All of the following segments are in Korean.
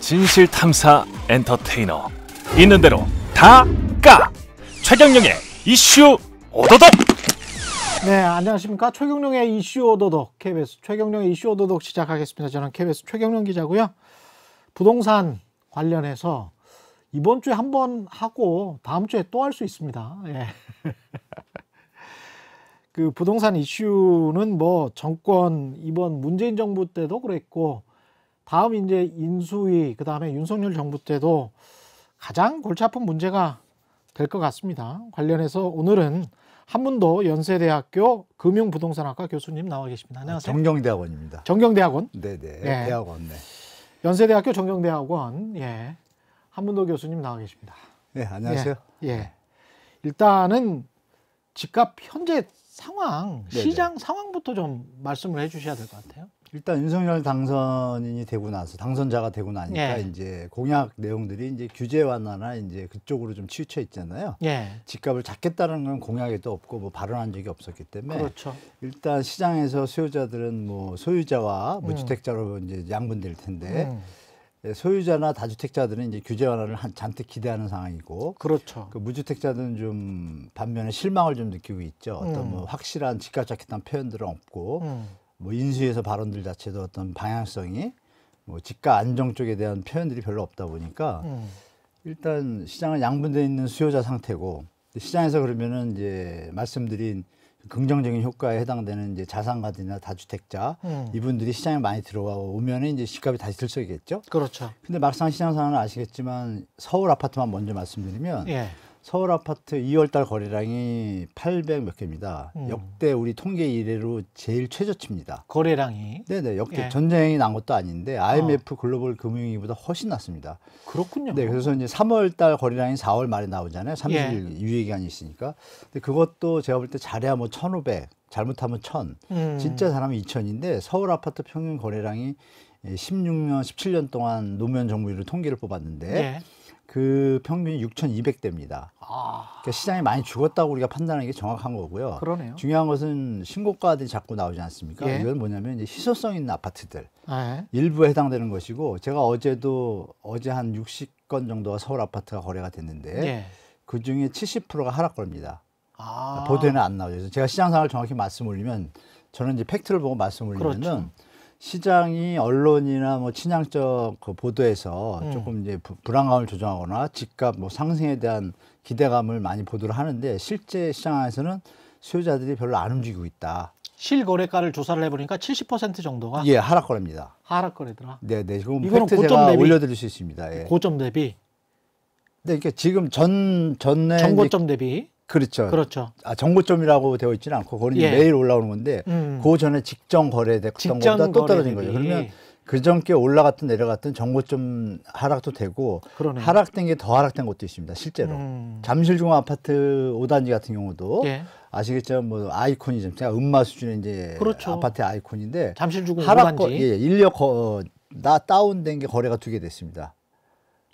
진실탐사 엔터테이너 있는 대로 다 까! 최경영의 이슈 오도독. 네, 안녕하십니까. 최경영의 이슈 오도독, KBS 최경영의 이슈 오도독 시작하겠습니다. 저는 KBS 최경영 기자고요. 부동산 관련해서 이번 주에 한 번 하고 다음 주에 또 할 수 있습니다. 예. 그 부동산 이슈는 뭐 정권 이번 문재인 정부 때도 그랬고 다음 이제 인수위 그다음에 윤석열 정부 때도 가장 골치 아픈 문제가 될 것 같습니다. 관련해서 오늘은 한문도 연세대학교 금융부동산학과 교수님 나와 계십니다. 안녕하세요. 정경대학원입니다. 정경대학원. 네네. 예. 대학원. 네. 연세대학교 정경대학원. 예. 한문도 교수님 나와 계십니다. 네, 안녕하세요. 예. 일단은 집값 현재 상황, 네네. 시장 상황부터 좀 말씀을 해주셔야 될 것 같아요. 일단 윤석열 당선인이 되고 나서 당선자가 되고 나니까 예. 이제 공약 내용들이 이제 규제 완화나 이제 그쪽으로 좀 치우쳐 있잖아요. 예. 집값을 잡겠다는 건 공약에도 없고 뭐 발언한 적이 없었기 때문에 그렇죠. 일단 시장에서 수요자들은 뭐 소유자와 무주택자로 이제 양분될 텐데 소유자나 다주택자들은 이제 규제 완화를 잔뜩 기대하는 상황이고, 그렇죠. 그 무주택자들은 좀 반면에 실망을 좀 느끼고 있죠. 어떤 뭐 확실한 집값 잡겠다는 표현들은 없고, 뭐 인수위에서 발언들 자체도 어떤 방향성이 뭐 집값 안정 쪽에 대한 표현들이 별로 없다 보니까 일단 시장은 양분되어 있는 수요자 상태고, 시장에서 그러면은 이제 말씀드린 긍정적인 효과에 해당되는 이제 자산가들이나 다주택자 이분들이 시장에 많이 들어오면 이제 집값이 다시 들썩이겠죠. 그렇죠. 근데 막상 시장 상황은 아시겠지만 서울 아파트만 먼저 말씀드리면 예. 서울 아파트 2월달 거래량이 800 몇 개입니다. 역대 우리 통계 이래로 제일 최저치입니다. 거래량이. 네네, 역대 예. 전쟁이 난 것도 아닌데 IMF 글로벌 금융위기보다 훨씬 낮습니다. 그렇군요. 네, 그래서 이제 3월달 거래량이 4월 말에 나오잖아요. 30일 유예 기간이 있으니까. 근데 그것도 제가 볼 때 잘해야 뭐 1,500, 잘못하면 1,000, 진짜 잘하면 2,000인데 서울 아파트 평균 거래량이 16년, 17년 동안 노무현 정부로 통계를 뽑았는데. 예. 그 평균이 6,200대입니다. 그러니까 시장이 많이 죽었다고 우리가 판단하는 게 정확한 거고요. 그러네요. 중요한 것은 신고가들이 자꾸 나오지 않습니까? 예. 이건 뭐냐면 이제 희소성 있는 아파트들 예. 일부에 해당되는 것이고, 제가 어제 한 60건 정도가 서울 아파트가 거래가 됐는데 예. 그 중에 70%가 하락거래입니다. 아. 보도에는 안 나오죠. 그래서 제가 시장 상황을 정확히 말씀 올리면, 저는 이제 팩트를 보고 말씀 올리면은 그렇죠. 시장이 언론이나 뭐 친향적 그 보도에서 조금 이제 불안감을 조정하거나 집값 뭐 상승에 대한 기대감을 많이 보도를 하는데, 실제 시장에서는 수요자들이 별로 안 움직이고 있다. 실거래가를 조사를 해보니까 70% 정도가 예, 하락거래입니다. 하락거래더라. 네네. 지금 이거는 팩트 고점 제가 대비, 올려드릴 수 있습니다. 예. 고점 대비, 네, 그러니까 지금 전에 정고점 대비. 그렇죠. 그렇죠. 정고점이라고 되어 있지는 않고 그건 예. 매일 올라오는 건데 그 전에 직전 거래됐던 것보다 또 떨어진 거죠. 그러면 그전께 올라갔든 내려갔든 정고점 하락도 되고, 그러네요. 하락된 게 더 하락된 것도 있습니다. 실제로. 잠실중앙 아파트 5단지 같은 경우도 예. 아시겠지만 뭐 아이콘이죠. 제가 음마 수준의 이제 그렇죠. 아파트의 아이콘인데 잠실주공 하락 5단지. 예, 인력 다운된 게 거래가 2개 됐습니다.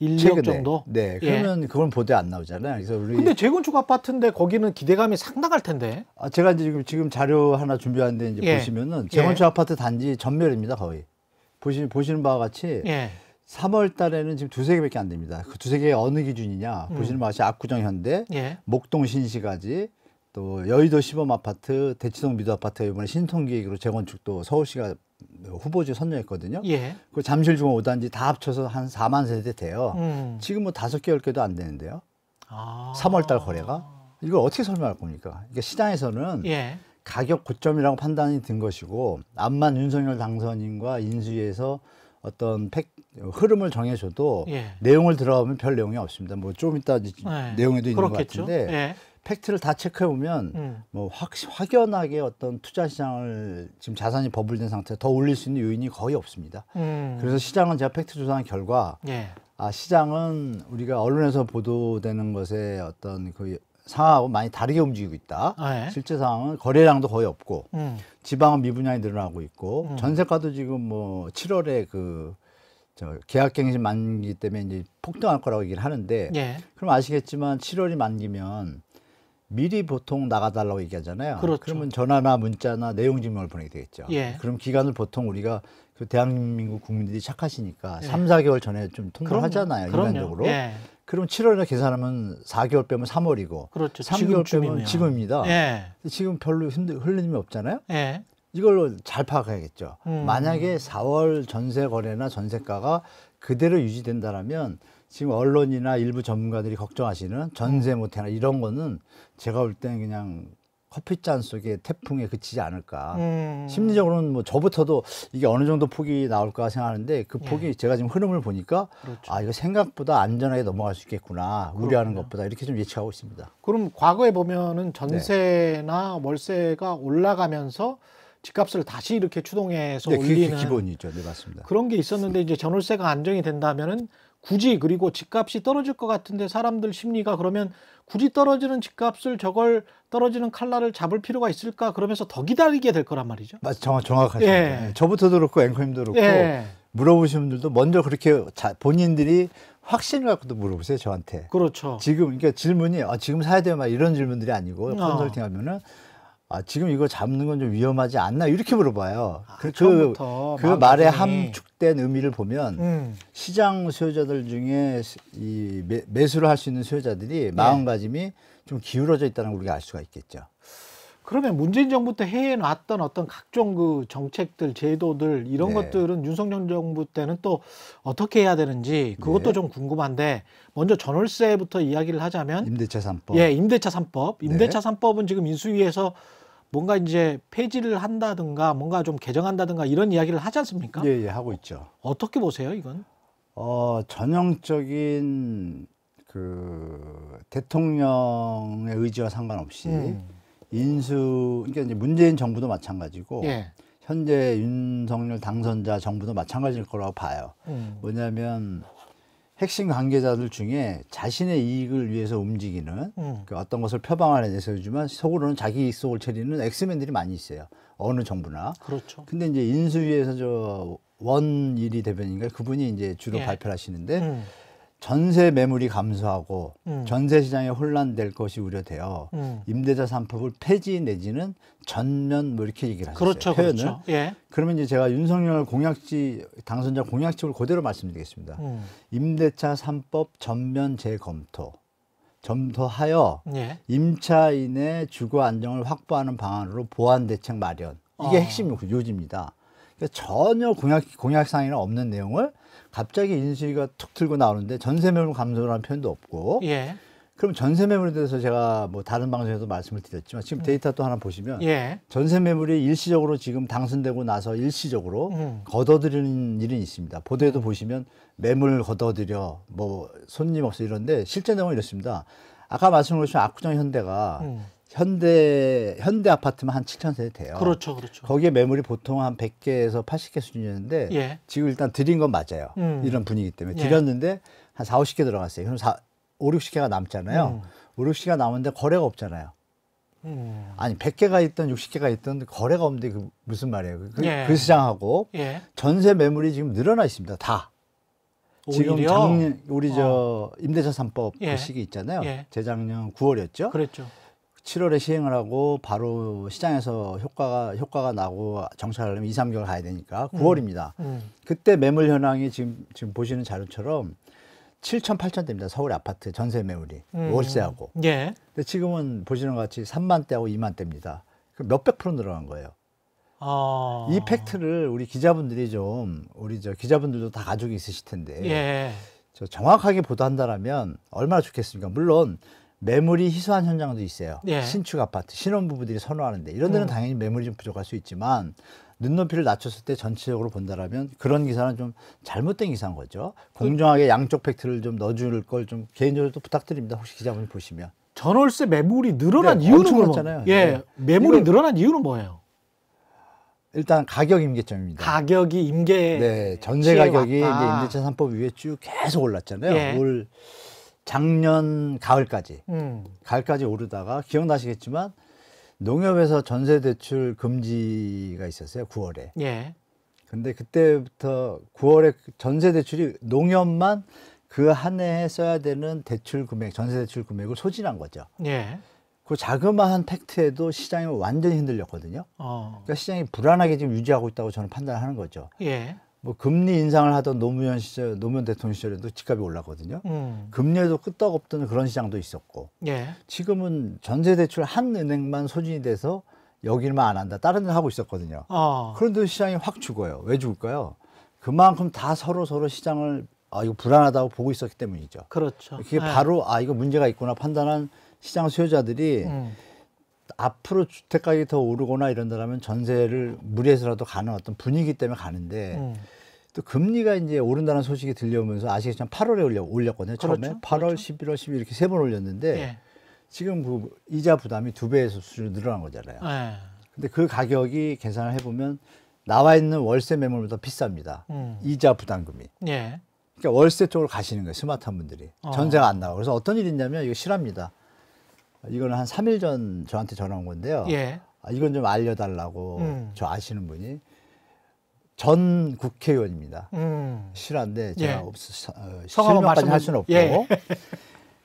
1억 최근에. 정도? 네. 예. 그러면 그건 보도에 안 나오잖아요. 그래서 우리 근데 재건축 아파트인데 거기는 기대감이 상당할 텐데. 제가 이제 지금 자료 하나 준비하는데 이제 예. 보시면은 재건축 아파트 단지 전멸입니다, 거의. 보시는 바와 같이 예. 3월 달에는 지금 2~3개밖에 안 됩니다. 그 2~3개 어느 기준이냐? 보시는 바와 같이 압구정 현대, 예. 목동 신시가지, 또 여의도 시범 아파트, 대치동 미도 아파트 이번에 신통기획으로 재건축도 서울시가 후보지에 선정했거든요. 예. 그 잠실중앙 5단지 다 합쳐서 한 4만 세대 돼요. 지금 지금 뭐 5개, 10개도 안 되는데요. 아. 3월 달 거래가. 이걸 어떻게 설명할 겁니까? 그러니까 시장에서는 예. 가격 고점이라고 판단이 든 것이고, 암만 윤석열 당선인과 인수위에서 어떤 흐름을 정해줘도 예. 내용을 들어가면 별 내용이 없습니다. 뭐 좀 이따 내용에도 있는 그렇겠죠. 것 같은데 예. 팩트를 다 체크해 보면 뭐 확연하게 어떤 투자 시장을 지금 자산이 버블된 상태에 더 올릴 수 있는 요인이 거의 없습니다. 그래서 시장은 제가 팩트 조사한 결과 예. 시장은 우리가 언론에서 보도되는 것에 어떤 그 상황하고 많이 다르게 움직이고 있다. 예. 실제 상황은 거래량도 거의 없고 지방은 미분양이 늘어나고 있고 전세가도 지금 뭐 7월에 계약갱신 만기 때문에 이제 폭등할 거라고 얘기를 하는데, 예. 그럼 아시겠지만 7월이 만기면 미리 보통 나가달라고 얘기하잖아요. 그렇죠. 그러면 전화나 문자나 내용 증명을 보내게 되겠죠. 예. 그럼 기간을 보통 우리가 그 대한민국 국민들이 착하시니까 3, 4개월 전에 좀 통보를 하잖아요. 일반적으로. 예. 그럼 7월에 계산하면 4개월 빼면 3월이고 그렇죠. 3개월 지금쯤이면. 빼면 지금입니다. 예. 지금 별로 흘림이 없잖아요. 예. 이걸 잘 파악해야겠죠. 만약에 4월 전세 거래나 전세가가 그대로 유지된다라면 지금 언론이나 일부 전문가들이 걱정하시는 전세 모태나 이런 거는 제가 볼 때는 그냥 커피잔 속에 태풍에 그치지 않을까. 심리적으로는 뭐 저부터도 이게 어느 정도 폭이 나올까 생각하는데 그 폭이 제가 지금 흐름을 보니까 그렇죠. 아, 이거 생각보다 안전하게 넘어갈 수 있겠구나. 우려하는 그렇군요. 것보다 이렇게 좀 예측하고 있습니다. 그럼 과거에 보면은 전세나 월세가 올라가면서 집값을 다시 이렇게 추동해서 네, 올리는 그게 기본이죠. 네, 맞습니다. 그런 게 있었는데 이제 전월세가 안정이 된다면은 굳이 그리고 집값이 떨어질 것 같은데 사람들 심리가 그러면 굳이 떨어지는 집값을 저걸 떨어지는 칼날을 잡을 필요가 있을까 그러면서 더 기다리게 될 거란 말이죠. 정확하십니다. 예. 저부터도 그렇고 앵커님도 그렇고 예. 물어보신 분들도 먼저 그렇게 본인들이 확신을 갖고도 물어보세요. 저한테. 그렇죠. 지금 그러니까 질문이 지금 사야 돼요. 막 이런 질문들이 아니고 컨설팅 하면은 지금 이거 잡는 건 좀 위험하지 않나 이렇게 물어봐요. 처음부터 그 말의 마음가짐이. 함축된 의미를 보면 시장 수요자들 중에 이 매수를 할 수 있는 수요자들이 마음가짐이 좀 기울어져 있다는 걸 우리가 알 수가 있겠죠. 그러면 문재인 정부 때 해놨던 어떤 각종 그 정책들, 제도들 이런 네. 것들은 윤석열 정부 때는 또 어떻게 해야 되는지 그것도 네. 좀 궁금한데 먼저 전월세부터 이야기를 하자면 임대차 3법. 예, 임대차 3법. 임대차 네. 3법은 지금 인수위에서 뭔가 이제 폐지를 한다든가 뭔가 좀 개정한다든가 이런 이야기를 하지 않습니까? 예, 하고 있죠. 어떻게 보세요, 이건? 전형적인 그 대통령의 의지와 상관없이 그러니까 이제 문재인 정부도 마찬가지고 예. 현재 윤석열 당선자 정부도 마찬가지일 거라고 봐요. 뭐냐면 핵심 관계자들 중에 자신의 이익을 위해서 움직이는 그 어떤 것을 표방을 내세우지만 속으로는 자기 이익 속을 차리는 엑스맨들이 많이 있어요. 어느 정부나. 그렇죠. 근데 이제 인수위에서 저 원일이 대변인가 그분이 이제 주로 예. 발표를 하시는데 전세 매물이 감소하고 전세 시장에 혼란될 것이 우려되어 임대차 3법을 폐지 내지는 전면 뭐 이렇게 얘기를 하셨어요. 그렇죠, 표현을. 그렇죠. 예. 그러면 이제 제가 윤석열 당선자 공약집을 그대로 말씀드리겠습니다. 임대차 3법 전면 재검토. 점토하여 예. 임차인의 주거 안정을 확보하는 방안으로 보완 대책 마련. 이게 핵심 요지입니다. 그러니까 전혀 공약사항에는 없는 내용을 갑자기 인수위가 툭 들고 나오는데 전세 매물 감소라는 표현도 없고. 예. 그럼 전세 매물에 대해서 제가 뭐 다른 방송에서 말씀을 드렸지만 지금 데이터 또 하나 보시면 예. 전세 매물이 일시적으로 지금 당선되고 나서 일시적으로 걷어들이는 일은 있습니다. 보도에도 보시면 매물 걷어들여 뭐 손님 없어 이런데 실제 내용은 이렇습니다. 아까 말씀하신 압구정 현대가 현대 아파트만 한 7,000세대 돼요. 그렇죠, 그렇죠. 거기에 매물이 보통 한 100개에서 80개 수준이었는데 예. 지금 일단 드린 건 맞아요. 이런 분위기 때문에 예. 드렸는데 한 4, 50개 들어갔어요. 그럼 5, 60개가 남잖아요. 5, 60개가 남았는데 거래가 없잖아요. 아니 100개가 있든 60개가 있든 거래가 없는데 그 무슨 말이에요. 예. 그 시장하고 예. 전세 매물이 지금 늘어나 있습니다. 다. 지금 오히려? 작년 우리 저 임대차 3법 예. 그 시기 있잖아요. 예. 재작년 9월이었죠. 그랬죠. 7월에 시행을 하고 바로 시장에서 효과가 나고 정착하려면 2, 3개월 가야 되니까 9월입니다. 그때 매물 현황이 지금 보시는 자료처럼 7천, 8천 대입니다. 서울 아파트 전세 매물이 월세하고. 예. 근데 지금은 보시는 것 같이 3만 대하고 2만 대입니다. 몇백 프로 늘어난 거예요. 이 팩트를 우리 기자분들이 우리 저 기자분들도 다 가지고 있으실 텐데 예. 저 정확하게 보도한다라면 얼마나 좋겠습니까? 물론 매물이 희소한 현장도 있어요. 예. 신축 아파트, 신혼부부들이 선호하는데 이런 데는 당연히 매물이 좀 부족할 수 있지만 눈높이를 낮췄을 때 전체적으로 본다라면 그런 기사는 좀 잘못된 기사인 거죠. 공정하게 양쪽 팩트를 좀 넣어줄 걸 좀 개인적으로 또 부탁드립니다. 혹시 기자분이 보시면. 전월세 매물이 늘어난 네, 이유는 엄청 뭐? 많잖아요. 예. 네. 매물이 늘어난 이유는 뭐예요? 일단 가격 임계점입니다. 가격이 임계 네, 전세 시에 가격이 왔다. 이제 임대차 3법 위에 쭉 계속 올랐잖아요. 예. 올 작년 가을까지 오르다가 기억나시겠지만 농협에서 전세 대출 금지가 있었어요. 9월에. 예. 근데 그때부터 9월에 전세 대출이 농협만 그 한 해에 써야 되는 대출 금액, 전세 대출 금액을 소진한 거죠. 예. 그 자그마한 팩트에도 시장이 완전히 흔들렸거든요. 그러니까 시장이 불안하게 지금 유지하고 있다고 저는 판단하는 거죠. 예. 뭐 금리 인상을 하던 노무현 대통령 시절에도 집값이 올랐거든요. 금리에도 끄떡없던 그런 시장도 있었고, 예. 지금은 전세 대출 한 은행만 소진이 돼서 여기만 안 한다, 다른 데 하고 있었거든요. 그런데 시장이 확 죽어요. 왜 죽을까요? 그만큼 다 서로 시장을 이거 불안하다고 보고 있었기 때문이죠. 그렇죠. 그게 바로 이거 문제가 있구나 판단한 시장 수요자들이 앞으로 주택 가격이 더 오르거나 이런다면 전세를 무리해서라도 가는 어떤 분위기 때문에 가는데, 또 금리가 이제 오른다는 소식이 들려오면서 아시겠지만 8월에 올렸거든요. 처음에 그렇죠. 8월, 그렇죠. 11월, 12월 이렇게 3번 올렸는데 예. 지금 그 이자 부담이 2배에서 수준으로 늘어난 거잖아요. 예. 근데 그 가격이 계산을 해보면 나와 있는 월세 매물보다 비쌉니다. 이자 부담금이. 예. 그러니까 월세 쪽으로 가시는 거예요. 스마트한 분들이. 전세가 안 나와. 그래서 어떤 일이 있냐면 이거 실합니다. 이거는 한 3일 전 저한테 전화 온 건데요. 예. 이건 좀 알려달라고 저 아시는 분이 전 국회의원입니다. 실한데 제가 예. 실명까지 말씀을- 할 수는 없고 예.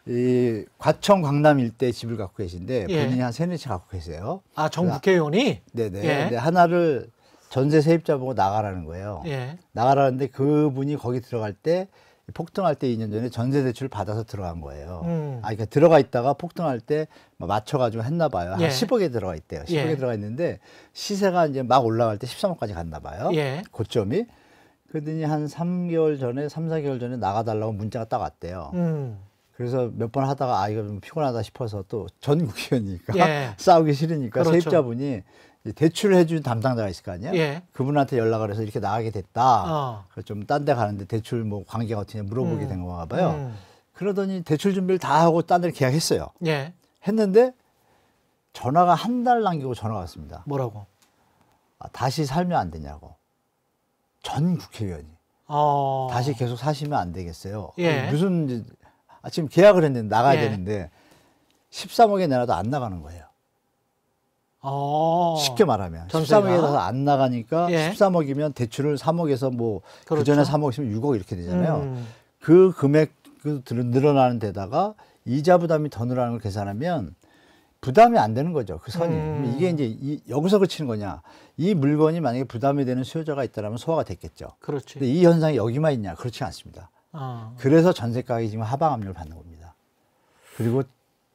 이 과천 광남 일대 집을 갖고 계신데 예. 본인이 한 3-4채 갖고 계세요. 전 국회의원이? 네네. 예. 근데 하나를 전세 세입자 보고 나가라는 거예요. 예. 나가라는데 그분이 거기 들어갈 때 폭등할 때 2년 전에 전세 대출을 받아서 들어간 거예요. 그러니까 들어가 있다가 폭등할 때 맞춰가지고 했나 봐요. 한 예. 10억에 들어가 있대요. 10억에 예. 들어가 있는데 시세가 이제 막 올라갈 때 13억까지 갔나 봐요. 예. 고점이. 그러더니 한 3개월 전에, 3-4개월 전에 나가달라고 문자가 딱 왔대요. 그래서 몇 번 하다가 이거 좀 피곤하다 싶어서 또 전 국회의원이니까 예. 싸우기 싫으니까 그렇죠. 세입자분이 대출을 해준 담당자가 있을 거 아니에요? 예. 그분한테 연락을 해서 이렇게 나가게 됐다. 어. 좀 딴 데 가는데 대출 뭐 관계가 어떻게 물어보게 된 건가 봐요. 그러더니 대출 준비를 다 하고 딴 데를 계약했어요. 예. 했는데 전화가 한 달 남기고 전화가 왔습니다. 뭐라고? 다시 살면 안 되냐고. 전 국회의원이. 다시 계속 사시면 안 되겠어요. 예. 무슨 이제 지금 계약을 했는데 나가야 예. 되는데 13억에 내놔도 안 나가는 거예요. 쉽게 말하면 전세가? 13억에 나서 안 나가니까 예. 13억이면 대출을 3억에서 뭐 그렇죠. 그전에 3억이면 6억 이렇게 되잖아요. 그 금액 늘어나는 데다가 이자 부담이 더 늘어나는 걸 계산하면 부담이 안 되는 거죠. 그 선이. 그럼 이게 이제 여기서 그치는 거냐. 이 물건이 만약에 부담이 되는 수요자가 있다면 소화가 됐겠죠. 그렇지. 근데 이 현상이 여기만 있냐? 그렇지 않습니다. 그래서 전세 가격이 지금 하방 압력을 받는 겁니다. 그리고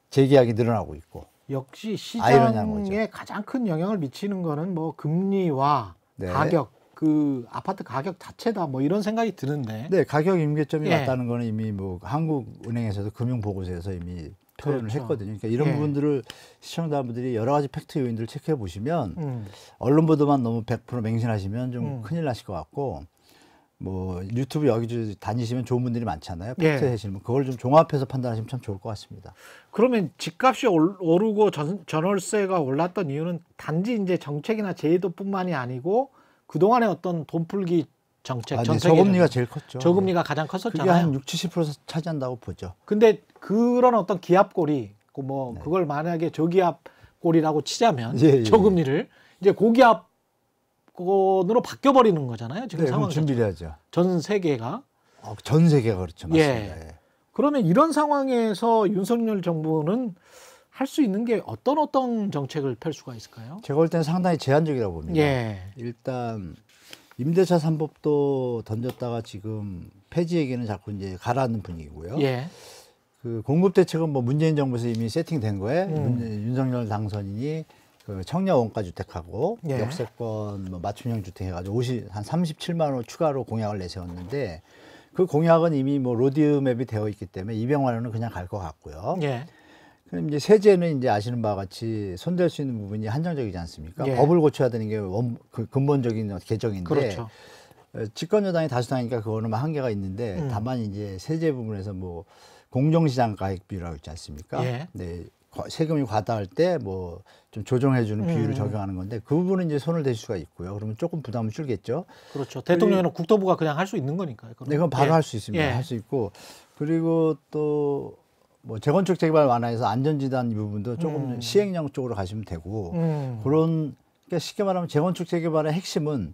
재계약이 늘어나고 있고. 역시 아이러니한 시장에 가장 큰 영향을 미치는 거는 뭐 금리와 네. 가격, 그 아파트 가격 자체다 뭐 이런 생각이 드는데. 네, 가격 임계점이 예. 왔다는 거는 이미 뭐 한국은행에서도 금융보고서에서 이미 표현을 그렇죠. 했거든요. 그러니까 이런 예. 부분들을 시청자분들이 여러 가지 팩트 요인들을 체크해 보시면 언론 보도만 너무 100% 맹신하시면 좀 큰일 나실 것 같고, 뭐 유튜브 여기저기 다니시면 좋은 분들이 많잖아요. 팩트 예. 하시면 그걸 좀 종합해서 판단하시면 참 좋을 것 같습니다. 그러면 집값이 오르고 전월세가 올랐던 이유는 단지 이제 정책이나 제도뿐만이 아니고 그동안의 어떤 돈풀기 정책, 네, 전 세계적인 저금리가 제일 컸죠. 저금리가 가장 그게 컸었잖아요. 한 60-70% 차지한다고 보죠. 근데 그런 어떤 기압골이 뭐 그걸 만약에 저기압골이라고 치자면 예, 예. 저금리를 이제 고기압권으로 바뀌어 버리는 거잖아요. 지금 네, 상황 준비를 해야죠. 전 세계가. 전 세계가 그렇죠. 맞습니다. 예. 예. 그러면 이런 상황에서 윤석열 정부는 할 수 있는 게 어떤 정책을 펼 수가 있을까요? 제가 볼 때는 상당히 제한적이라고 봅니다. 예. 일단 임대차 3법도 던졌다가 지금 폐지 얘기는 자꾸 이제 가라앉는 분위기고요. 예. 그 공급 대책은 뭐 문재인 정부에서 이미 세팅된 거에 윤석열 당선인이 그 청년 원가 주택하고 예. 역세권 뭐 맞춤형 주택 해가지고 한 37만 원 추가로 공약을 내세웠는데 그 공약은 이미 뭐 로드맵이 되어 있기 때문에 200만 원은 그냥 갈 것 같고요. 예. 그럼 이제 세제는 이제 아시는 바와 같이 손댈 수 있는 부분이 한정적이지 않습니까? 예. 법을 고쳐야 되는 게 그 근본적인 개정인데 그렇죠. 집권 여당이 다수당이니까 그거는 한계가 있는데 다만 이제 세제 부분에서 뭐 공정시장 가액 비율이라고 있지 않습니까? 예. 네, 세금이 과다할 때 뭐 좀 조정해주는 비율을 적용하는 건데 그 부분은 이제 손을 댈 수가 있고요. 그러면 조금 부담은 줄겠죠. 그렇죠. 대통령은 국토부가 그냥 할 수 있는 거니까요. 네, 그건 바로 예. 할 수 있습니다. 예. 할 수 있고 그리고 또 뭐 재건축 재개발 완화해서 안전지단 이 부분도 조금 시행령 쪽으로 가시면 되고 그런 그러니까 쉽게 말하면 재건축 재개발의 핵심은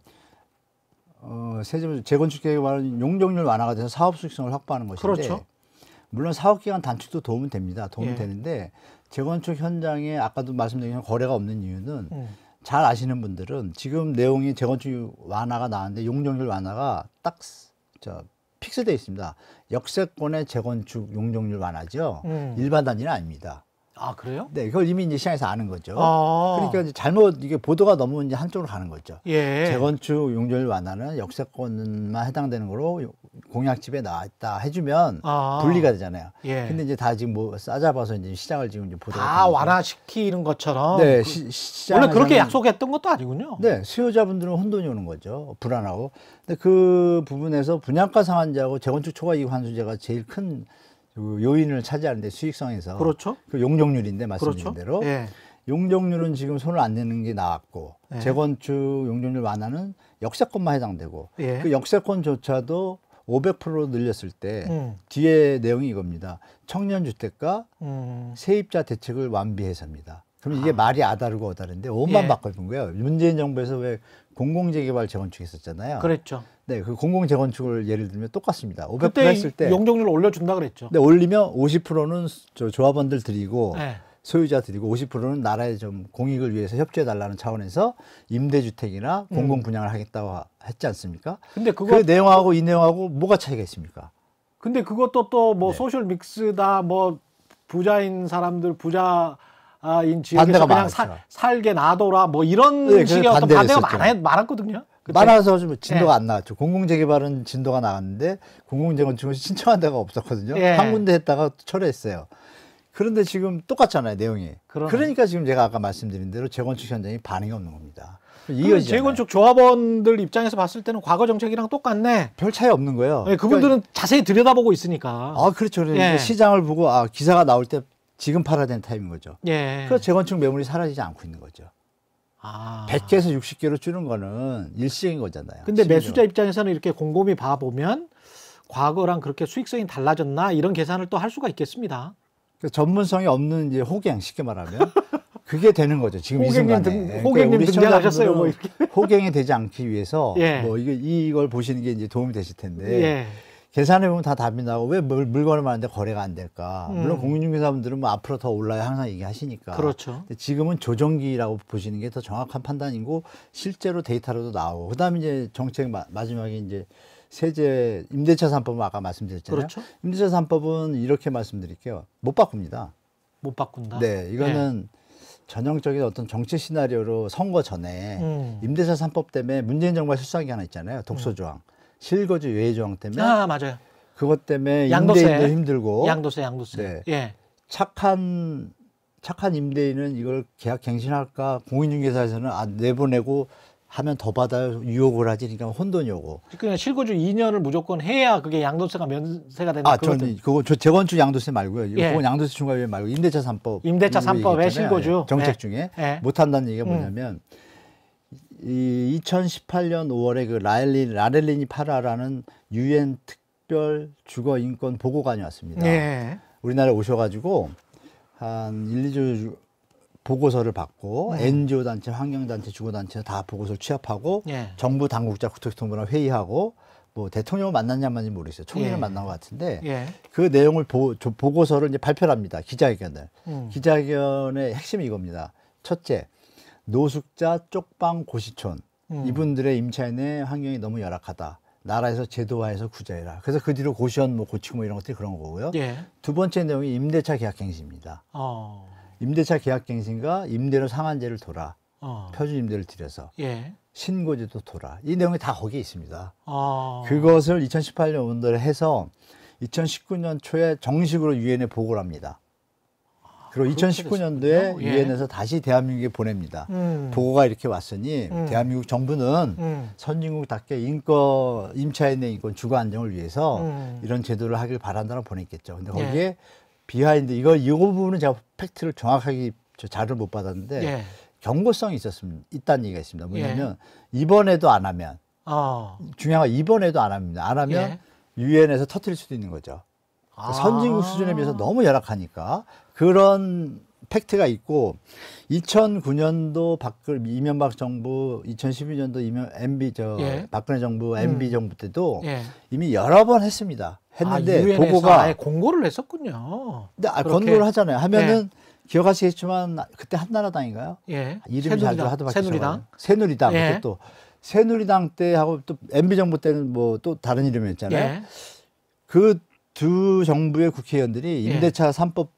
재건축 재개발은 용적률 완화가 돼서 사업 수익성을 확보하는 것인데 그렇죠. 물론 사업 기간 단축도 도움은 됩니다. 도움은 예. 되는데 재건축 현장에 아까도 말씀드린 거래가 없는 이유는 잘 아시는 분들은 지금 내용이 재건축 완화가 나왔는데 용적률 완화가 딱 픽스되어 있습니다. 역세권의 재건축 용적률 완화죠. 일반 단지는 아닙니다. 아, 그래요? 네, 그걸 이미 이제 시장에서 아는 거죠. 아. 그러니까 이제 잘못 이게 보도가 너무 이제 한쪽으로 가는 거죠. 예. 재건축 용적률 완화는 역세권만 해당되는 거로 공약집에 나왔다 해주면 아. 분리가 되잖아요. 예. 근데 이제 다 지금 뭐 싸잡아서 이제 시장을 지금 이제 보도가 다 완화시키는 것처럼. 네, 원래 그렇게 약속했던 것도 아니군요. 네, 수요자분들은 혼돈이 오는 거죠. 불안하고. 근데 그 부분에서 분양가 상한제하고 재건축 초과 이익 환수제가 제일 큰 요인을 차지하는데 수익성에서 그렇죠. 그 용적률인데 말씀드린 그렇죠. 대로 예. 용적률은 지금 손을 안 내는 게 나왔고 예. 재건축 용적률 완화는 역세권만 해당되고 예. 그 역세권조차도 500% 늘렸을 때 뒤에 내용이 이겁니다. 청년주택과 세입자 대책을 완비해서입니다. 그럼 이게 말이 아다르고 어다른데 옷만 예. 바꿔준 거예요. 문재인 정부에서 왜 공공재개발 재건축 했었잖아요. 그랬죠. 네, 그 공공재건축을 예를 들면 똑같습니다. 500% 그때 했을 때 용적률 올려준다 그랬죠. 네, 올리면 50%는 조합원들 드리고 예. 소유자 드리고 50%는 나라에 좀 공익을 위해서 협조해 달라는 차원에서 임대주택이나 공공 분양을 하겠다고 했지 않습니까? 근데 그 그거 내용하고 이 내용하고 뭐가 차이가 있습니까? 근데 그것도 또 뭐 네. 소셜 믹스다 뭐 부자인 사람들 부자인 지역에서 반대가 그냥 많았죠. 살게 놔둬라 뭐 이런 네, 식의 그래서 어떤 반대를 반대가 했었죠. 많았거든요. 그때. 많아서 좀 진도가 예. 안 나왔죠. 공공재개발은 진도가 나왔는데 공공재건축은 신청한 데가 없었거든요. 예. 한 군데 했다가 철회했어요. 그런데 지금 똑같잖아요, 내용이. 그러네. 그러니까 지금 제가 아까 말씀드린 대로 재건축 현장이 반응이 없는 겁니다. 그럼 이어지잖아요. 재건축 조합원들 입장에서 봤을 때는 과거 정책이랑 똑같네. 별 차이 없는 거예요. 네, 그분들은 자세히 들여다보고 있으니까. 아, 그렇죠. 그러니까 예. 시장을 보고 기사가 나올 때 지금 팔아야 되는 타임인 거죠. 예. 그래서 재건축 매물이 사라지지 않고 있는 거죠. 아. 100개에서 60개로 줄은 거는 일시적인 거잖아요. 근데 심지어. 매수자 입장에서는 이렇게 곰곰이 봐보면 과거랑 그렇게 수익성이 달라졌나 이런 계산을 또 할 수가 있겠습니다. 그 전문성이 없는 이제 호갱 쉽게 말하면 그게 되는 거죠. 지금 이 호갱님 순간에. 그러니까 호갱님 우리 등장하셨어요. 뭐 이렇게. 호갱이 되지 않기 위해서 예. 뭐 이걸 보시는 게 이제 도움이 되실 텐데 예. 계산해 보면 다 답이 나고 왜 물건을 많은데 거래가 안 될까? 물론 공인중개사분들은 뭐 앞으로 더 올라야 항상 얘기하시니까. 그렇죠. 근데 지금은 조정기라고 보시는 게 더 정확한 판단이고 실제로 데이터로도 나오고 그다음에 이제 정책 마지막에 이제 세제 임대차 3법은 아까 말씀드렸잖아요. 그렇죠. 임대차 3법은 이렇게 말씀드릴게요. 못 바꿉니다. 못 바꾼다. 네, 이거는 전형적인 어떤 정치 시나리오로 선거 전에 임대차 3법 때문에 문재인 정부가 실수한 게 하나 있잖아요. 독소조항, 실거주 외조항 때문에 아, 맞아요. 그것 때문에 양도세. 임대인도 힘들고 양도세. 네. 예. 착한 임대인은 이걸 계약 갱신할까 공인중개사에서는 내보내고 하면 더 받아요 유혹을 하지 그러니까 혼돈이 오고 그냥 실거주 2년을 무조건 해야 그게 양도세가 면세가 되는 저는 그거 재건축 양도세 말고요. 예. 그건 양도세 중과율 말고 임대차 3법 임대차 3법의 실거주 정책 예. 중에 예. 못 한다는 얘기가 뭐냐면 이 2018년 5월에 그 라렐리니 파라라는 유엔 특별 주거 인권 보고관이 왔습니다. 예. 우리나라에 오셔가지고 한 1, 2주 보고서를 받고 NGO 단체, 환경단체, 주거단체 다 보고서를 취합하고 예. 정부 당국자 국토교통부랑 회의하고 뭐 대통령을 만났냐 만지 모르겠어요. 총리를 예. 만난 것 같은데 예. 그 내용을 보고서를 이제 발표를 합니다. 기자회견을. 기자회견의 핵심이 이겁니다. 첫째, 노숙자 쪽방 고시촌 이분들의 임차인의 환경이 너무 열악하다. 나라에서 제도화해서 구제해라. 그래서 그 뒤로 고시원 뭐 고치고 뭐 이런 것들이 그런 거고요. 예. 두 번째 내용이 임대차 계약갱신입니다. 임대차 계약갱신과 임대료 상한제를 돌아 표준 임대를 들여서 예. 신고제도 돌아 이 내용이 다 거기에 있습니다. 어. 그것을 2018년 온도를 해서 2019년 초에 정식으로 유엔에 보고를 합니다. 그리고 그렇게 2019년도에 됐었군요. 예. 유엔에서 다시 대한민국에 보냅니다. 보고가 이렇게 왔으니 대한민국 정부는 선진국답게 임차인의 인권, 주거 안정을 위해서 이런 제도를 하길 바란다고 보냈겠죠. 근데 거기에 예. 비하인드 이 부분은 제가 팩트를 정확하게 자료를 못 받았는데 예. 경고성이 있다는 얘기가 있습니다. 뭐냐면 이번에도 안 하면 중요한 건 이번에도 안 합니다. 안 하면 유엔에서 터뜨릴 수도 있는 거죠. 선진국 수준에 비해서 너무 열악하니까 그런 팩트가 있고 2009년도 이명박 정부, 2012년도 박근혜 정부, MB 정부 때도 이미 여러 번 했습니다. 했는데 유엔에서 보고가 아예 공고를 했었군요. 근데 권고를 하잖아요. 하면은 기억하시겠지만 그때 한나라당인가요? 예. 이름이 자주 하도 바뀌어서 새누리당. 새누리당. 예. 그때 또 새누리당 때하고 또 MB 정부 때는 뭐 또 다른 이름이었잖아요. 예. 그 두 정부의 국회의원들이 예. 임대차 3법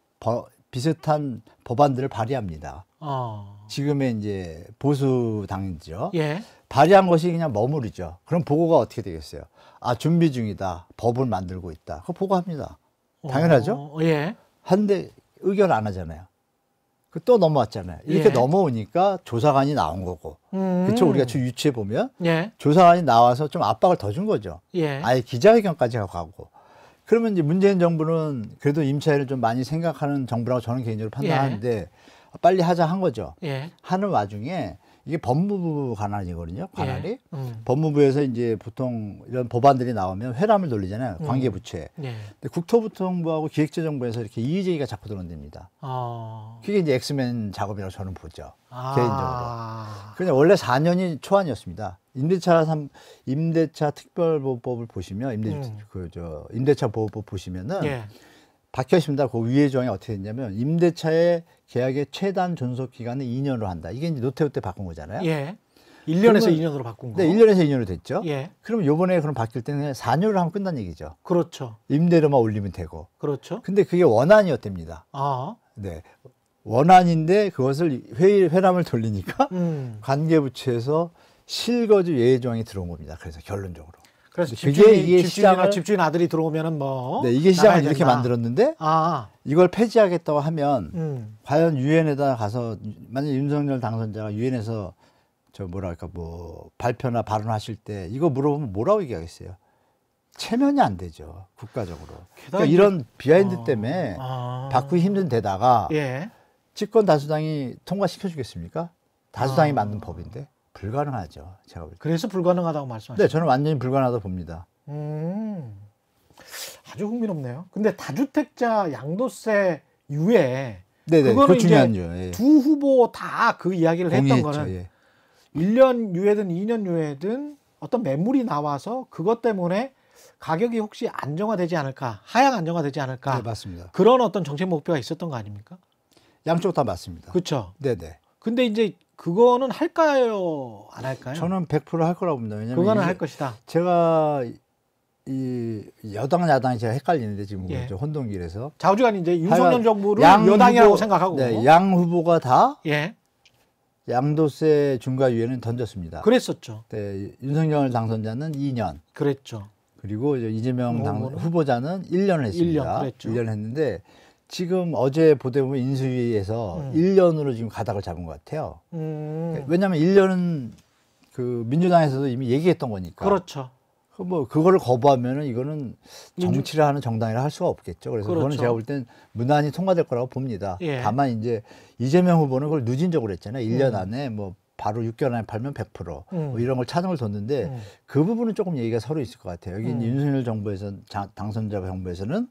비슷한 법안들을 발의합니다. 어. 지금의 이제 보수 당이죠. 예. 발의한 것이 그냥 머무르죠. 그럼 보고가 어떻게 되겠어요? 아, 준비 중이다. 법을 만들고 있다. 그거 보고합니다. 당연하죠. 예. 한데 의견 안 하잖아요. 그 또 넘어왔잖아요. 이렇게 예. 넘어오니까 조사관이 나온 거고. 그렇죠. 우리가 유치해 보면 예. 조사관이 나와서 좀 압박을 더 준 거죠. 예. 아예 기자회견까지 가고. 그러면 이제 문재인 정부는 그래도 임차인을 좀 많이 생각하는 정부라고 저는 개인적으로 판단하는데 빨리 하자 한 거죠. 예. 하는 와중에 이게 법무부 관할이거든요. 관할이. 예. 법무부에서 이제 보통 이런 법안들이 나오면 회람을 돌리잖아요. 관계부처에. 예. 근데 국토부통부하고 기획재정부에서 이렇게 이의제기가 자꾸 들어온답니다. 그게 이제 엑스맨 작업이라고 저는 보죠. 개인적으로. 그냥 원래 4년이 초안이었습니다. 임대차 특별보호법을 보시면 임대차 보호법 보시면은 예. 박혀 있습니다. 그 위에 조항이 어떻게 됐냐면 임대차의 계약의 최단 존속 기간을 2년으로 한다. 이게 이제 노태우 때 바꾼 거잖아요. 예. 1년에서 그러면- 2년으로 바꾼 거. 네, 1년에서 2년으로 됐죠. 예. 그럼 요번에 그럼 바뀔 때는 4년으로 하면 끝난 얘기죠. 그렇죠. 임대료만 올리면 되고. 그렇죠. 근데 그게 원안이었답니다. 아. 네. 원안인데 그것을 회람을 돌리니까 음. 관계부처에서 실거주 예외 조항이 들어온 겁니다. 그래서 결론적으로. 그래서 그게 이게 집주인 아들이 들어오면은 뭐 네, 이게 시장을 나가야 이렇게 된다. 만들었는데 아. 이걸 폐지하겠다고 하면 과연 유엔에다 가서 만약 윤석열 당선자가 유엔에서 뭐 발표나 발언하실 때 이거 물어보면 뭐라고 얘기하겠어요? 체면이 안 되죠. 국가적으로. 그러니까 이런 비하인드 때문에 바꾸기 힘든 데다가 예. 집권 다수당이 통과시켜 주겠습니까? 다수당이 만든 법인데 불가능하죠. 제가 볼 때. 그래서 불가능하다고 말씀하시죠. 네, 저는 완전히 불가능하다고 봅니다. 아주 흥미롭네요. 근데 다주택자 양도세 유예 네네, 그거는 그거 중요한 이제 요 예. 두 후보 다 그 이야기를 했던 동의했죠. 거는 예. 1년 유예든 2년 유예든 어떤 매물이 나와서 그것 때문에 가격이 혹시 안정화되지 않을까, 하향 안정화되지 않을까, 네, 맞습니다. 그런 어떤 정책 목표가 있었던 거 아닙니까? 양쪽 다 맞습니다. 그렇죠. 네네. 근데 이제 그거는 할까요, 안 할까요? 저는 100% 할 거라고 봅니다. 왜냐면 그거는 이게 할 것이다. 제가 이 여당 야당이 제가 헷갈리는데 지금 예. 혼동길에서 좌우지간 이제 윤석열 하여간 정부를 양 여당이라고 후보, 생각하고, 네, 양 후보가 다 예, 양도세 중과 유예는 던졌습니다. 그랬었죠. 네, 윤석열 당선자는 2년, 그랬죠. 그리고 이제 이재명 후보는? 후보자는 1년을 했습니다. 1년 그랬죠. 1년 했는데 지금 어제 보도에 보면 인수위에서 1년으로 지금 가닥을 잡은 것 같아요. 왜냐하면 1년은 그 민주당에서도 이미 얘기했던 거니까. 그렇죠. 뭐 그거를 거부하면은 이거는 정치를 하는 정당이라 할 수가 없겠죠. 그래서 그거는 그렇죠. 제가 볼 땐 무난히 통과될 거라고 봅니다. 예. 다만 이제 이재명 후보는 그걸 누진적으로 했잖아요. 1년 안에 뭐 바로 6개월 안에 팔면 100% 뭐 이런 걸 차등을 뒀는데 그 부분은 조금 얘기가 서로 있을 것 같아요. 여기 윤석열 정부에서 당선자 정부에서는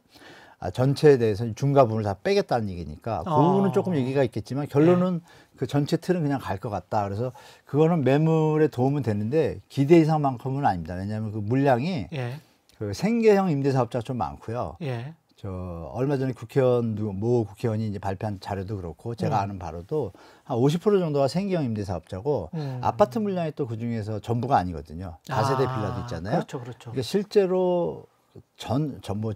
전체에 대해서 중과 부분을 다 빼겠다는 얘기니까 그 부분은 조금 얘기가 있겠지만 결론은 그 전체 틀은 그냥 갈 것 같다. 그래서 그거는 매물에 도움은 되는데 기대 이상만큼은 아닙니다. 왜냐하면 그 물량이 예, 그 생계형 임대사업자가 좀 많고요. 예, 저 얼마 전에 모 국회의원이 이제 발표한 자료도 그렇고 제가 아는 바로도 한 50% 정도가 생계형 임대사업자고 아파트 물량이 또 그 중에서 전부가 아니거든요. 다세대 빌라도 있잖아요. 그렇죠, 그렇죠. 그러니까 실제로 뭐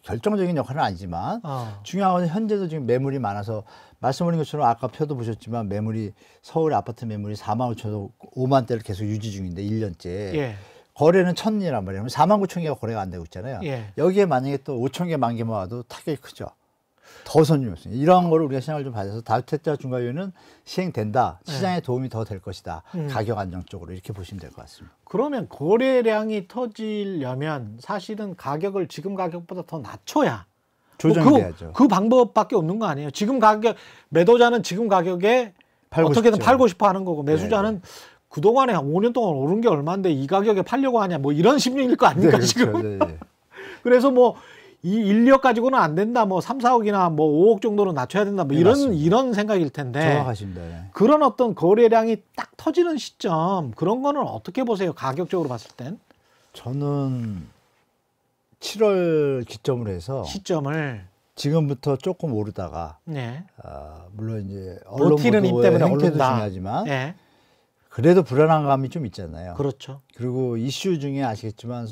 결정적인 역할은 아니지만 중요한 건 현재도 지금 매물이 많아서 말씀드린 것처럼 아까 표도 보셨지만 매물이 서울 아파트 매물이 4만 5천에서 5만 대를 계속 유지 중인데 1년째 예, 거래는 1,000개란 말이에요. 4만 9천 개가 거래가 안 되고 있잖아요. 예. 여기에 만약에 또 5천 개, 1만 개만 와도 타격이 크죠. 더 손님이 없습니다. 이런 거를 우리가 시장을 좀 봐서 다주택자 중과유예는 시행된다. 시장에 도움이 더 될 것이다. 가격 안정 쪽으로 이렇게 보시면 될 것 같습니다. 그러면 거래량이 터지려면 사실은 가격을 지금 가격보다 더 낮춰야 조정돼야죠. 그 방법밖에 없는 거 아니에요? 지금 가격 매도자는 지금 가격에 어떻게든 싶죠. 팔고 싶어 하는 거고 매수자는 그동안에 5년 동안 오른 게 얼마인데 이 가격에 팔려고 하냐 뭐 이런 심리일 거 아닙니까? 그렇죠. 지금 네. 그래서 뭐 이 인력 가지고는 안 된다 뭐 3, 4억이나 뭐 5억 정도로 낮춰야 된다 뭐 네, 이런 맞습니다. 이런 생각일 텐데 정확하십니다. 네. 그런 어떤 거래량이 딱 터지는 시점 그런 거는 어떻게 보세요? 가격적으로 봤을 땐 저는 7월 기점으로 해서 시점을 지금부터 조금 오르다가 네. 물론 이제 버티는 힘 언론 때문에 보도의 행태도 오른다. 중요하지만 네. 그래도 불안한 감이 좀 있잖아요. 그렇죠. 그리고 이슈 중에 아시겠지만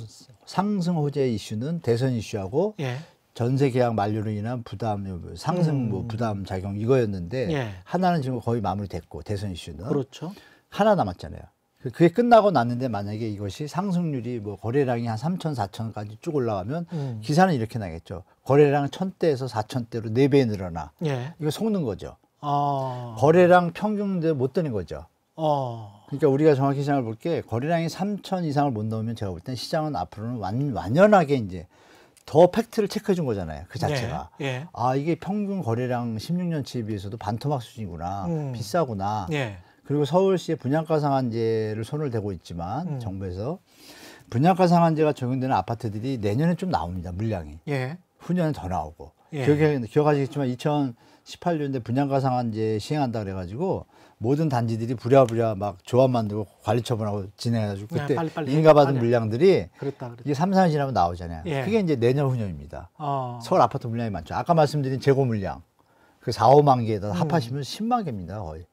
상승 호재 이슈는 대선 이슈하고 예. 전세 계약 만료로 인한 부담 상승 뭐 부담 작용 이거였는데 예. 하나는 지금 거의 마무리됐고 대선 이슈는 그렇죠. 하나 남았잖아요. 그게 끝나고 났는데 만약에 이것이 상승률이 뭐 거래량이 한 3천, 4천까지 쭉 올라가면 기사는 이렇게 나겠죠. 거래량 1,000대에서 4,000대로 4배 늘어나. 예. 이거 속는 거죠. 어. 거래량 평균대 못 드는 거죠. 어. 그러니까 우리가 정확히 시장을 볼 게 거래량이 3천 이상을 못 넣으면 제가 볼 땐 시장은 앞으로는 완연하게 이제 더 팩트를 체크해 준 거잖아요. 그 자체가. 예. 예. 아, 이게 평균 거래량 16년치에 비해서도 반토막 수준이구나. 비싸구나. 예. 그리고 서울시의 분양가 상한제를 손을 대고 있지만 정부에서 분양가 상한제가 적용되는 아파트들이 내년에 좀 나옵니다. 물량이. 예. 후년에 더 나오고. 예. 기억하시겠지만 2018년에 분양가 상한제 시행한다 그래가지고 모든 단지들이 부랴부랴 막 조합 만들고 관리 처분하고 진행해가지고 그때 빨리 인가받은 빨리. 물량들이 그랬다. 이게 3, 4년 지나면 나오잖아요. 예. 그게 이제 내년 후년입니다. 어. 서울 아파트 물량이 많죠. 아까 말씀드린 재고 물량 그 4, 5만 개에다 합하시면 10만 개입니다. 거의.